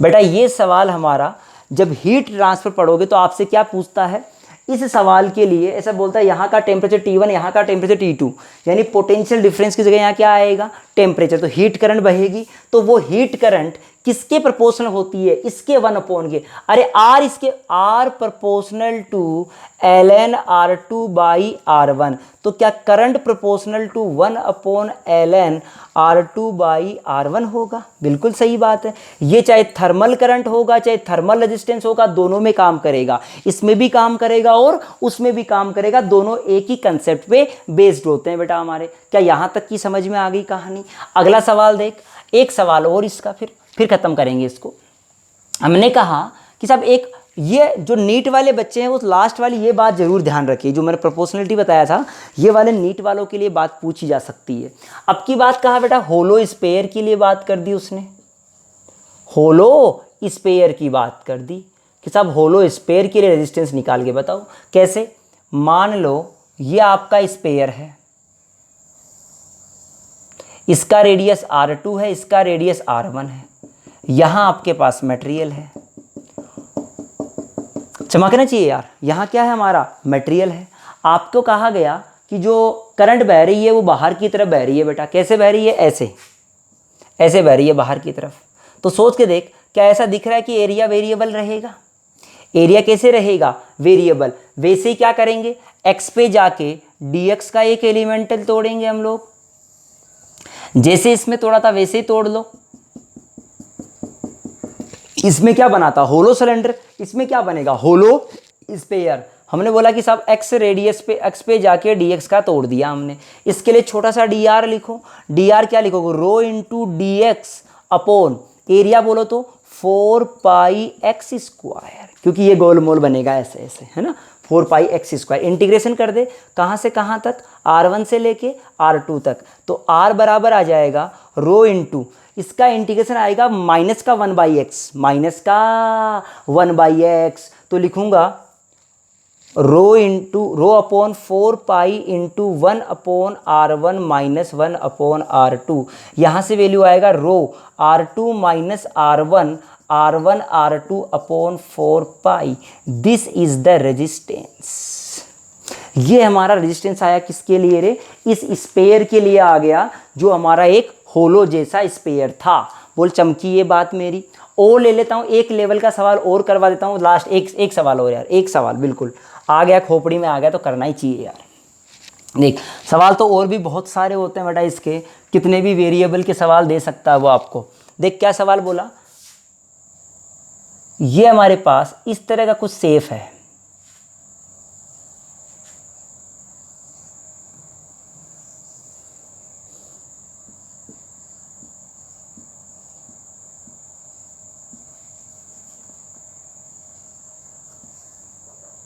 बेटा ये सवाल हमारा जब हीट ट्रांसफर पढ़ोगे तो आपसे क्या पूछता है, इस सवाल के लिए ऐसा बोलता है यहाँ का टेम्परेचर T1 यहाँ का टेम्परेचर T2, यानी पोटेंशियल डिफरेंस की जगह यहाँ क्या आएगा टेम्परेचर, तो हीट करंट बहेगी, तो वो हीट करंट किसके प्रोपोर्शनल होती है, इसके 1 अपॉन के, अरे आर इसके r proportional to ln R2 by R1, तो क्या current proportional to 1 upon ln R2 by R1 होगा। बिल्कुल सही बात है, ये चाहे थर्मल करंट होगा चाहे थर्मल रेजिस्टेंस होगा, दोनों में काम करेगा, इसमें भी काम करेगा और उसमें भी काम करेगा, दोनों एक ही कंसेप्ट पे बेस्ड होते हैं बेटा हमारे। क्या यहाँ तक की समझ में आ गई कहानी। अगला सवाल देख, एक सवाल और इसका, फिर खत्म करेंगे इसको। हमने कहा कि साहब एक ये जो नीट वाले बच्चे हैं वो लास्ट वाली ये बात जरूर ध्यान रखिए, जो मैंने प्रोपोर्शनलिटी बताया था, ये वाले नीट वालों के लिए बात पूछी जा सकती है। अब की बात कहा बेटा, होलो स्पेयर के लिए बात कर दी उसने, होलो स्पेयर की बात कर दी कि साहब होलो स्पेयर के लिए रेजिस्टेंस निकाल के बताओ कैसे। मान लो ये आपका स्पेयर है, इसका रेडियस R2 है, इसका रेडियस R1 है, यहां आपके पास मटेरियल है, चमकना चाहिए यार, यहाँ क्या है हमारा मटेरियल है। आपको कहा गया कि जो करंट बह रही है वो बाहर की तरफ बह रही है बेटा, कैसे बह रही है, ऐसे बह रही है बाहर की तरफ। तो सोच के देख, क्या ऐसा दिख रहा है कि एरिया वेरिएबल रहेगा, एरिया कैसे रहेगा, वेरिएबल। वैसे ही क्या करेंगे, x पे जाके dx का एक एलिमेंटल तोड़ेंगे हम लोग, जैसे इसमें तोड़ा था वैसे ही तोड़ लो। इसमें क्या बना था, होलो सिलेंडर, इसमें क्या बनेगा, होलो स्पेयर। हमने बोला कि साहब x रेडियस पे, x पे जाके dx का तोड़ दिया हमने। इसके लिए छोटा सा dr लिखो, dr क्या लिखोगे, rho into dx upon area बोलो तो 4 पाई x स्क्वायर, क्योंकि ये गोल मोल बनेगा ऐसे ऐसे, है ना, 4 पाई x स्क्वायर। इंटीग्रेशन कर दे, कहाँ से कहाँ तक, R1 से लेके R2 तक, तो R बराबर आ जाएगा रो इंटू, इसका इंटीग्रेशन आएगा माइनस का 1/x, माइनस का 1/x, तो लिखूंगा rho into rho upon 4 pi into 1 upon R1 minus 1 upon R2। यहाँ से वैल्यू आएगा rho R2 minus R1 R2 upon 4 pi. This is the resistance. ये हमारा रेजिस्टेंस आया किसके लिए रे, इस स्पेयर के लिए आ गया, जो हमारा एक होलो जैसा स्पेयर था। बोल चमकी ये बात मेरी। और ले लेता हूँ, एक लेवल का सवाल और करवा देता हूँ, लास्ट एक सवाल और यार, एक सवाल बिल्कुल आ गया, खोपड़ी में आ गया तो करना ही चाहिए यार। देख सवाल तो और भी बहुत सारे होते हैं बेटा, इसके कितने भी वेरिएबल के सवाल दे सकता है वो आपको। देख क्या सवाल बोला, ये हमारे पास इस तरह का कुछ सेफ है,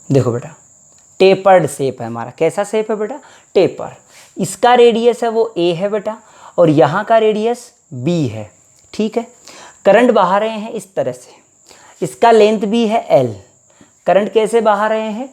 देखो बेटा टेपर्ड शेप है हमारा। कैसा शेप है बेटा, टेपर। इसका रेडियस है वो a है बेटा, और यहाँ का रेडियस b है, ठीक है। करंट बहा रहे हैं इस तरह से, इसका लेंथ भी है l। करंट कैसे बहा रहे हैं,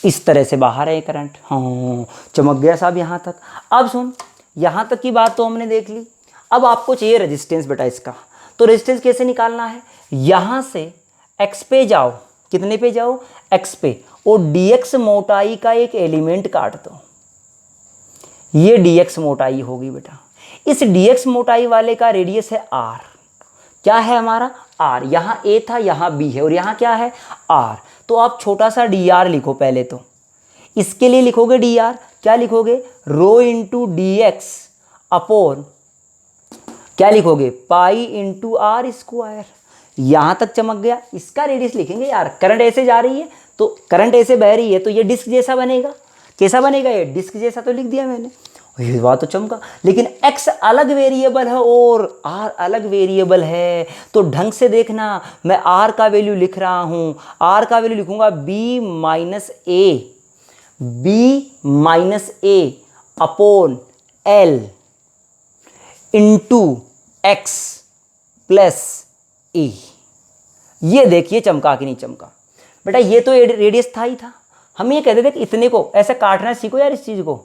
इस तरह से बहा रहे हैं करंट। हाँ चमक गया साहब यहाँ तक। अब सुन, यहाँ तक की बात तो हमने देख ली। अब आपको चाहिए रेजिस्टेंस बेटा इसका, तो रेजिस्टेंस कैसे निकालना है, यहाँ से x पे जाओ, कितने पे जाओ, x पे, और dx मोटाई का एक एलिमेंट काट दो, ये dx मोटाई होगी बेटा। इस dx मोटाई वाले का रेडियस है r, क्या है हमारा r, यहाँ a था यहाँ b है और यहाँ क्या है r। तो आप छोटा सा dr लिखो पहले, तो इसके लिए लिखोगे dr, क्या लिखोगे, रो इंटू dx अपॉन क्या लिखोगे, पाई इंटू r स्क्वायर। यहां तक चमक गया। इसका रेडियस लिखेंगे यार, करंट ऐसे जा रही है तो करंट ऐसे बह रही है तो ये डिस्क जैसा बनेगा। कैसा बनेगा, ये डिस्क जैसा तो लिख दिया मैंने, ये बात तो चमका। लेकिन x अलग वेरिएबल है और r अलग वेरिएबल है, तो ढंग से देखना, मैं r का वैल्यू लिख रहा हूं, r का वैल्यू लिखूंगा b minus a upon l into x plus A. ये देखिए चमका कि नहीं चमका बेटा, ये तो रेडियस था ही था। हम ये कहते थे कि इतने को ऐसे काटना सीखो यार, इस चीज को।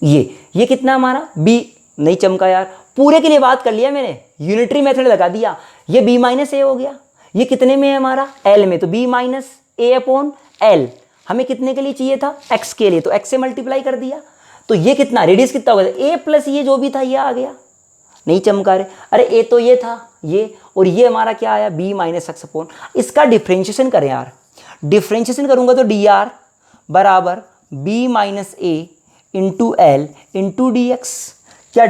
ये कितना हमारा b, नहीं चमका यार। पूरे के लिए बात कर लिया मैंने, यूनिटरी मेथड लगा दिया, ये b माइनस ए हो गया। ये कितने में है हमारा, l में, तो b माइनस ए अपॉन l। हमें कितने के लिए चाहिए था, x के लिए, तो x से मल्टीप्लाई कर दिया। तो ये कितना रेडियस कितना होगा, ए प्लस ये जो भी था ये आ गया, नहीं चमका रहे, अरे ए तो ये था ये, और ये हमारा क्या आया बी माइनस एक्स अपॉन, इसका डिफ्रेंशिएशन करें यार, डिफ्रेंशिएशन करूंगा तो डी आर बराबर B minus A into L into D X. क्या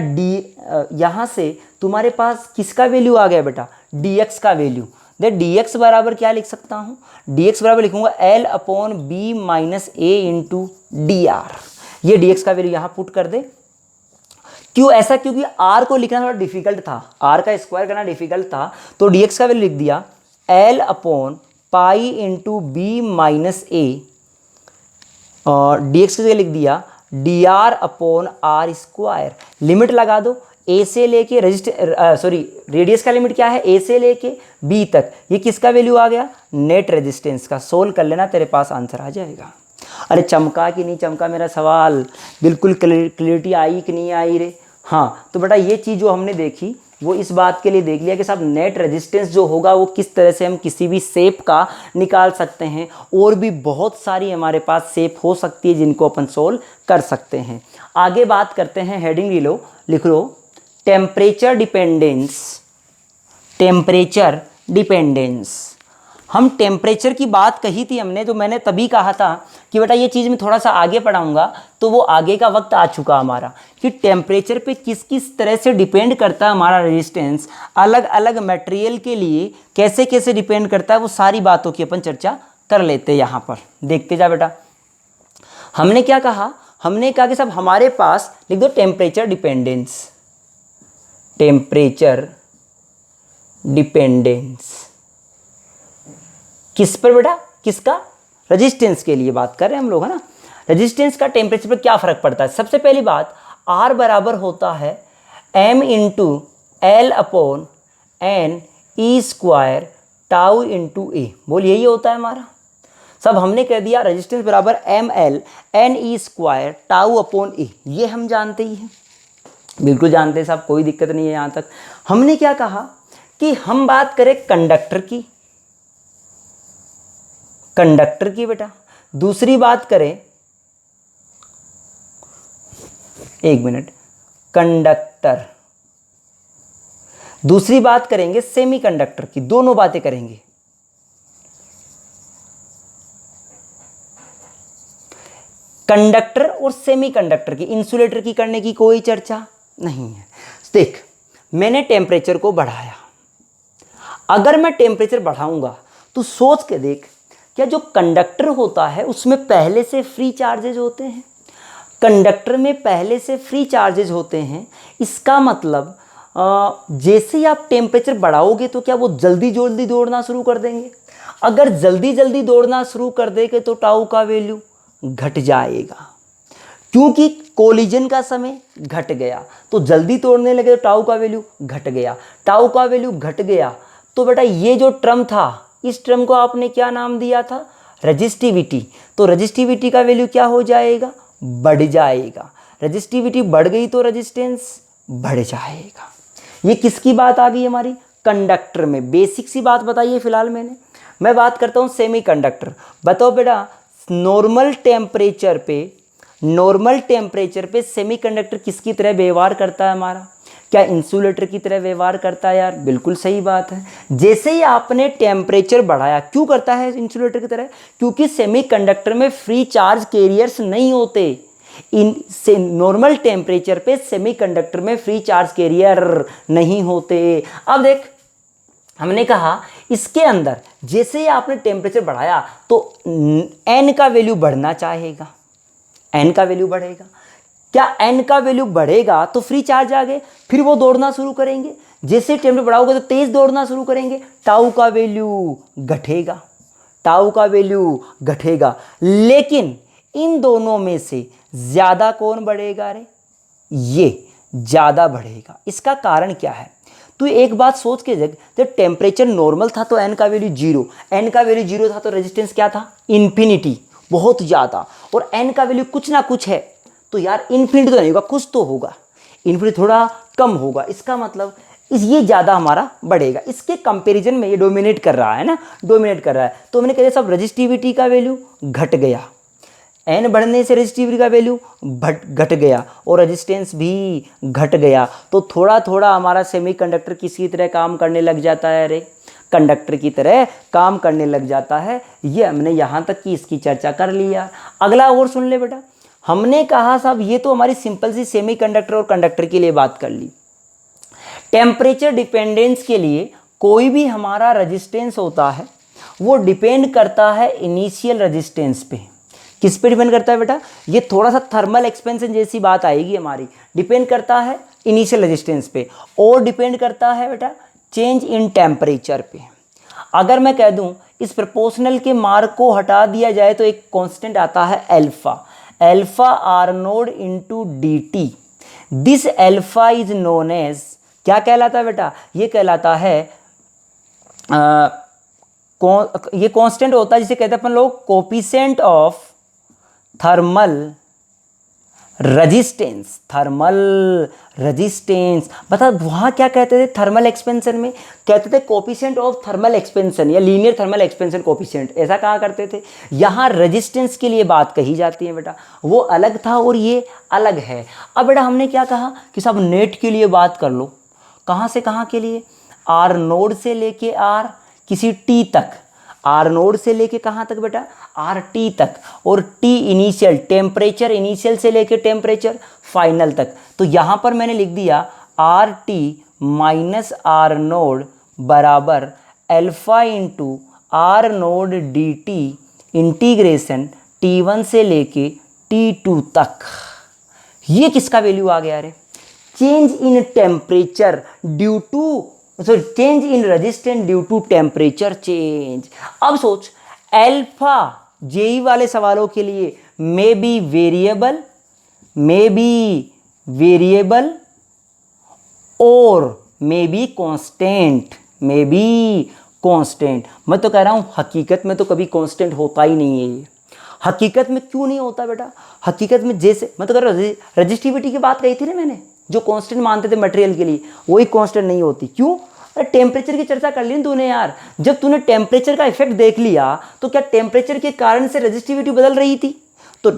यहाँ से तुम्हारे पास किसका वैल्यू आ गया बेटा, डी एक्स का वैल्यू। दे डी एक्स बराबर क्या लिख सकता हूँ, डी एक्स बराबर लिखूंगा L upon B minus A into D R. ये डी एक्स का वैल्यू यहाँ पुट कर दे। क्यों ऐसा, क्योंकि आर को लिखना थोड़ा डिफिकल्ट था, आर का स्क्वायर करना डिफिकल्ट था, तो डी एक्स का वैल्यू लिख दिया L upon pi into B minus A, और डी एक्स का लिख दिया D R upon R square. Limit लगा दो, ए से लेके रेडियस का लिमिट क्या है, ए से लेके बी तक, ये किसका वैल्यू आ गया, नेट रेजिस्टेंस का। सोल्व कर लेना, तेरे पास आंसर आ जाएगा। अरे चमका कि नहीं चमका मेरा सवाल, बिल्कुल क्लियरिटी आई कि नहीं आई रे। हाँ तो बेटा ये चीज़ जो हमने देखी वो इस बात के लिए देख लिया कि साहब नेट रेजिस्टेंस जो होगा वो किस तरह से हम किसी भी शेप का निकाल सकते हैं, और भी बहुत सारी हमारे पास शेप हो सकती है जिनको अपन सोल्व कर सकते हैं। आगे बात करते हैं, हेडिंग लिख low temperature dependence. Temperature dependence, हम टेम्परेचर की बात कही थी हमने, तो मैंने तभी कहा था कि बेटा ये चीज़ मैं थोड़ा सा आगे पढ़ाऊंगा, तो वो आगे का वक्त आ चुका हमारा कि टेम्परेचर पे किस किस तरह से डिपेंड करता है हमारा रेजिस्टेंस, अलग अलग मटेरियल के लिए कैसे कैसे डिपेंड करता है, वो सारी बातों की अपन चर्चा कर लेते हैं। यहाँ पर देखते जा बेटा, हमने क्या कहा, हमने कहा कि साहब हमारे पास लिख दो टेम्परेचर डिपेंडेंस, टेम्परेचर डिपेंडेंस किस पर बेटा, किसका, रेजिस्टेंस के लिए बात कर रहे हैं हम लोग, है ना। रेजिस्टेंस का टेम्परेचर पर क्या फर्क पड़ता है, सबसे पहली बात R बराबर होता है m into L upon N E square tau into A, बोल यही होता है हमारा। सब हमने कह दिया रेजिस्टेंस बराबर M L N E square tau upon A, ये हम जानते ही हैं, बिल्कुल जानते हैं साहब, कोई दिक्कत नहीं है यहाँ तक। हमने क्या कहा कि हम बात करें कंडक्टर की, कंडक्टर की बेटा, दूसरी बात करें, एक मिनट, कंडक्टर, दूसरी बात करेंगे सेमीकंडक्टर की, दोनों बातें करेंगे। कंडक्टर और सेमीकंडक्टर की, इंसुलेटर की करने की कोई चर्चा नहीं है। देख मैंने टेम्परेचर को बढ़ाया, अगर मैं टेम्परेचर बढ़ाऊंगा तो सोच के देख, क्या जो कंडक्टर होता है उसमें पहले से फ्री चार्जेज होते हैं, कंडक्टर में पहले से फ्री चार्जेज होते हैं, इसका मतलब जैसे ही आप टेम्परेचर बढ़ाओगे तो क्या वो जल्दी जल्दी दौड़ना शुरू कर देंगे, अगर जल्दी जल्दी दौड़ना शुरू कर देंगे तो टाउ का वैल्यू घट जाएगा, क्योंकि कोलिजन का समय घट गया, तो जल्दी तोड़ने लगे तो टाउ का वैल्यू घट गया, टाउ का वैल्यू घट गया तो बेटा ये जो टर्म था, इस टर्म को आपने क्या नाम दिया था, रेजिस्टिविटी, तो रेजिस्टिविटी का वैल्यू क्या हो जाएगा, बढ़ जाएगा, रेजिस्टिविटी बढ़ गई तो रेजिस्टेंस बढ़ जाएगा। ये किसकी बात आ गई हमारी, कंडक्टर में। बेसिक सी बात बताइए फिलहाल मैं बात करता हूँ सेमीकंडक्टर। बताओ बेटा नॉर्मल टेम्परेचर पे सेमीकंडक्टर किसकी तरह व्यवहार करता है हमारा, क्या इंसुलेटर की तरह व्यवहार करता है यार, बिल्कुल सही बात है। जैसे ही आपने टेम्परेचर बढ़ाया, क्यों करता है इंसुलेटर की तरह, क्योंकि सेमीकंडक्टर में फ्री चार्ज कैरियर्स नहीं होते, से नॉर्मल टेम्परेचर पे सेमीकंडक्टर में फ्री चार्ज कैरियर नहीं होते। अब देख हमने कहा इसके अंदर जैसे ही आपने टेम्परेचर बढ़ाया तो n का वैल्यू बढ़ना चाहेगा, n का वैल्यू बढ़ेगा, क्या n का वैल्यू बढ़ेगा तो फ्री चार्ज आ गए, फिर वो दौड़ना शुरू करेंगे, जैसे टेम्परेचर बढ़ाओगे तो तेज दौड़ना शुरू करेंगे, टाउ का वैल्यू घटेगा, टाउ का वैल्यू घटेगा। लेकिन इन दोनों में से ज्यादा कौन बढ़ेगा रे, ये ज्यादा बढ़ेगा। इसका कारण क्या है, तू एक बात सोच के देख, जब टेम्परेचर नॉर्मल था तो n का वैल्यू जीरो, n का वैल्यू जीरो था तो रेजिस्टेंस क्या था, इन्फिनिटी, बहुत ज़्यादा, और n का वैल्यू कुछ ना कुछ है तो यार इन्फिनिटी तो नहीं होगा, कुछ तो होगा, इन्फिनिटी थोड़ा कम होगा, इसका मतलब ये ज़्यादा हमारा बढ़ेगा। इसके कंपैरिजन में ये डोमिनेट कर रहा है ना, डोमिनेट कर रहा है, तो मैंने कहा सब रेजिस्टिविटी का वैल्यू घट गया, n बढ़ने से रेजिस्टिविटी का वैल्यू घट गया और रेजिस्टेंस भी घट गया। तो थोड़ा थोड़ा हमारा सेमीकंडक्टर किसी तरह काम करने लग जाता है, अरे कंडक्टर की तरह काम करने लग जाता है। ये हमने यहाँ तक की इसकी चर्चा कर लिया। अगला और सुन ले बेटा, हमने कहा साहब ये तो हमारी सिंपल सी सेमीकंडक्टर और कंडक्टर के लिए बात कर ली। टेम्परेचर डिपेंडेंस के लिए कोई भी हमारा रेजिस्टेंस होता है वो डिपेंड करता है इनिशियल रेजिस्टेंस पे। किस पे डिपेंड करता है बेटा? ये थोड़ा सा थर्मल एक्सपेंशन जैसी बात आएगी हमारी। डिपेंड करता है इनिशियल रेजिस्टेंस पे और डिपेंड करता है बेटा चेंज इन टेम्परेचर पे। अगर मैं कह दूं इस प्रोपोर्शनल के मार्क को हटा दिया जाए तो एक कांस्टेंट आता है alpha are naught into d t. This alpha is known as, क्या कहलाता है बेटा? ये कहलाता है ये कांस्टेंट होता है जिसे कहते हैं अपन लोग कोफिशिएंट ऑफ थर्मल रेजिस्टेंस। बता वहाँ क्या कहते थे थर्मल एक्सपेंशन में? कहते थे कोफिशिएंट ऑफ थर्मल एक्सपेंशन या लीनियर थर्मल एक्सपेंशन कोफिशिएंट, ऐसा कहा करते थे। यहाँ रेजिस्टेंस के लिए बात कही जाती है बेटा, वो अलग था और ये अलग है। अब बेटा हमने क्या कहा कि सब नेट के लिए बात कर लो। कहाँ से कहाँ के लिए? आर नोड से लेके आर किसी टी तक, आर नोड से लेके कहाँ तक बेटा? आर टी तक, और टी इनिशियल टेम्परेचर, इनिशियल से लेके टेम्परेचर फाइनल तक। तो यहाँ पर मैंने लिख दिया R T minus R naught बराबर alpha into R naught D T integration T1 से लेके T2 तक। ये किसका वैल्यू आ गया रे? Change in temperature due to change in resistance due to temperature change. अब सोच अल्फा जेई वाले सवालों के लिए मे बी वेरिएबल और मे बी कांस्टेंट। मैं तो कह रहा हूं हकीकत में तो कभी कांस्टेंट होता ही नहीं है। ये हकीकत में क्यों नहीं होता बेटा? हकीकत में जैसे मैं तो कह रहा हूँ रेजिस्टिविटी की बात कही थी ना मैंने, जो कांस्टेंट मानते थे मटेरियल के लिए वही कांस्टेंट नहीं होती। क्यों? अरे टेम्परेचर की चर्चा कर ली तूने यार। जब तूने टेम्परेचर का इफेक्ट देख लिया तो क्या टेम्परेचर के कारण से रेजिस्टिविटी बदल रही थी? तो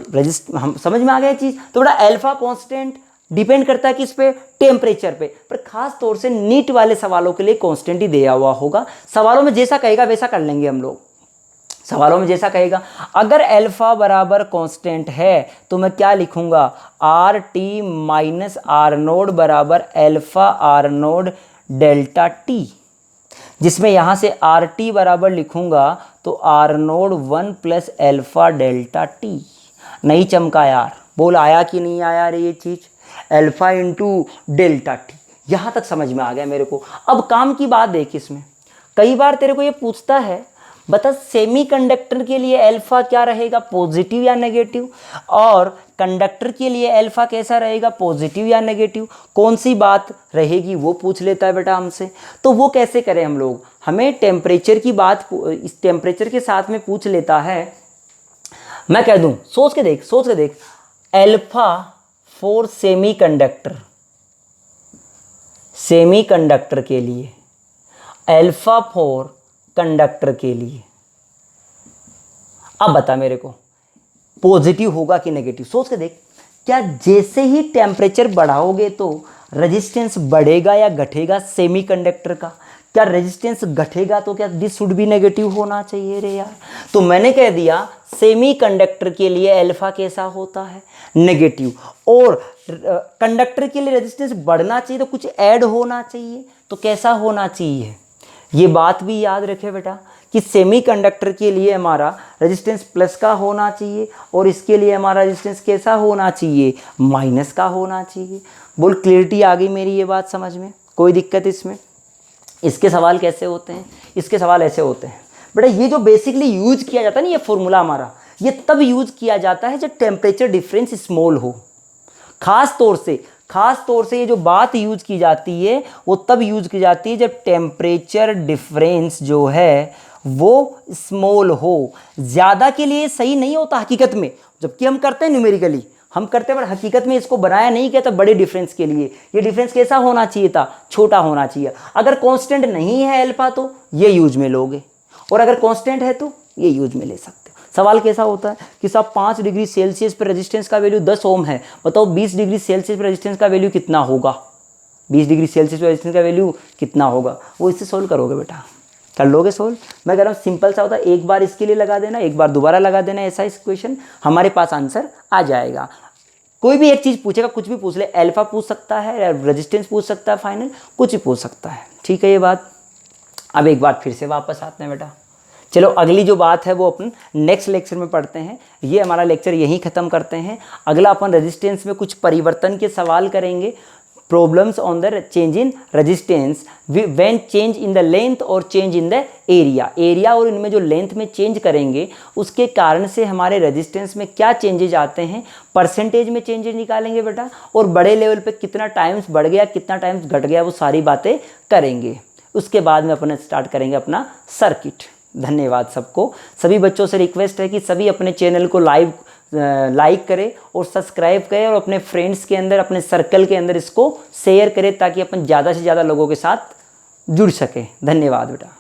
हम समझ में आ गया चीज। तो बड़ा अल्फा कांस्टेंट डिपेंड करता है किस पे? टेम्परेचर पे। पर खास तौर से नीट वाले सवालों के लिए कांस्टेंट ही दिया हुआ होगा। सवालों में जैसा कहेगा वैसा कर लेंगे हम लोग। सवालों में जैसा कहेगा, अगर अल्फा बराबर कांस्टेंट है तो मैं क्या लिखूंगा? R T minus R naught बराबर alpha are naught delta T, जिसमें यहां से आर टी बराबर लिखूंगा तो R naught 1 plus alpha delta T. नहीं चमका यार? बोल आया कि नहीं आया रे ये चीज? अल्फा इंटू डेल्टा टी, यहां तक समझ में आ गया मेरे को। अब काम की बात देख, इसमें कई बार तेरे को ये पूछता है बता सेमीकंडक्टर के लिए अल्फा क्या रहेगा, पॉजिटिव या नेगेटिव, और कंडक्टर के लिए अल्फा कैसा रहेगा, पॉजिटिव या नेगेटिव, कौन सी बात रहेगी वो पूछ लेता है बेटा हमसे। तो वो कैसे करें हम लोग? हमें टेम्परेचर की बात इस टेम्परेचर के साथ में पूछ लेता है। मैं कह दूं, सोच के देख अल्फा फॉर सेमीकंडक्टर के लिए, अल्फा फॉर कंडक्टर के लिए। अब बता मेरे को पॉजिटिव होगा कि नेगेटिव? सोच के देख, क्या जैसे ही टेम्परेचर बढ़ाओगे तो रेजिस्टेंस बढ़ेगा या घटेगा सेमीकंडक्टर का? क्या रेजिस्टेंस घटेगा तो क्या दिस शुड बी नेगेटिव होना चाहिए रे यार? तो मैंने कह दिया सेमीकंडक्टर के लिए अल्फा कैसा होता है, नेगेटिव, और कंडक्टर के लिए रेजिस्टेंस बढ़ना चाहिए तो कुछ ऐड होना चाहिए, तो कैसा होना चाहिए? ये बात भी याद रखे बेटा कि सेमीकंडक्टर के लिए हमारा रेजिस्टेंस प्लस का होना चाहिए और इसके लिए हमारा रेजिस्टेंस कैसा होना चाहिए, माइनस का होना चाहिए। बोल क्लियरिटी आ गई मेरी ये बात समझ में? कोई दिक्कत इसमें? इसके सवाल कैसे होते हैं? इसके सवाल ऐसे होते हैं बेटा, ये जो बेसिकली यूज किया जाता है ना, ये फॉर्मूला हमारा, ये तब यूज किया जाता है जब टेम्परेचर डिफरेंस स्मॉल हो। खास तौर से ये जो बात यूज की जाती है वो तब यूज की जाती है जब टेम्परेचर डिफरेंस जो है वो स्मॉल हो। ज़्यादा के लिए सही नहीं होता हकीकत में, जबकि हम करते हैं न्यूमेरिकली, हम करते हैं, पर हकीकत में इसको बनाया नहीं गया था बड़े डिफरेंस के लिए। ये डिफरेंस कैसा होना चाहिए था? छोटा होना चाहिए। अगर कांस्टेंट नहीं है अल्फा तो ये यूज में लोगे, और अगर कांस्टेंट है तो ये यूज में ले सकते हो। सवाल कैसा होता है कि साहब 5 डिग्री सेल्सियस पर रेजिस्टेंस का वैल्यू 10 ओम है, बताओ 20 डिग्री सेल्सियस पर रेजिस्टेंस का वैल्यू कितना होगा, 20 डिग्री सेल्सियस पर रेजिस्टेंस का वैल्यू कितना होगा, वो इससे सोल्व करोगे बेटा, कर लोगे सोल्व। मैं कह रहा हूँ सिंपल सा होता है, एक बार इसके लिए लगा देना, एक बार दोबारा लगा देना, ऐसा इक्वेशन हमारे पास आंसर आ जाएगा। कोई भी एक चीज़ पूछेगा, कुछ भी पूछ ले, अल्फा पूछ सकता है, रेजिस्टेंस पूछ सकता है, फाइनल कुछ भी पूछ सकता है, ठीक है ये बात। अब एक बार फिर से वापस आते हैं बेटा, चलो अगली जो बात है वो अपन नेक्स्ट लेक्चर में पढ़ते हैं। ये हमारा लेक्चर यहीं ख़त्म करते हैं। अगला अपन रेजिस्टेंस में कुछ परिवर्तन के सवाल करेंगे, problems on the change in resistance when change in the length और चेंज इन द एरिया और इनमें जो लेंथ में चेंज करेंगे उसके कारण से हमारे रेजिस्टेंस में क्या चेंजेज आते हैं, परसेंटेज में चेंजेज निकालेंगे बेटा, और बड़े लेवल पे कितना टाइम्स बढ़ गया कितना टाइम्स घट गया वो सारी बातें करेंगे। उसके बाद में अपन स्टार्ट करेंगे अपना सर्किट। धन्यवाद सबको। सभी बच्चों से रिक्वेस्ट है कि सभी अपने चैनल को लाइक करें और सब्सक्राइब करें और अपने फ्रेंड्स के अंदर, अपने सर्कल के अंदर इसको शेयर करें ताकि अपन ज़्यादा से ज़्यादा लोगों के साथ जुड़ सकें। धन्यवाद बेटा।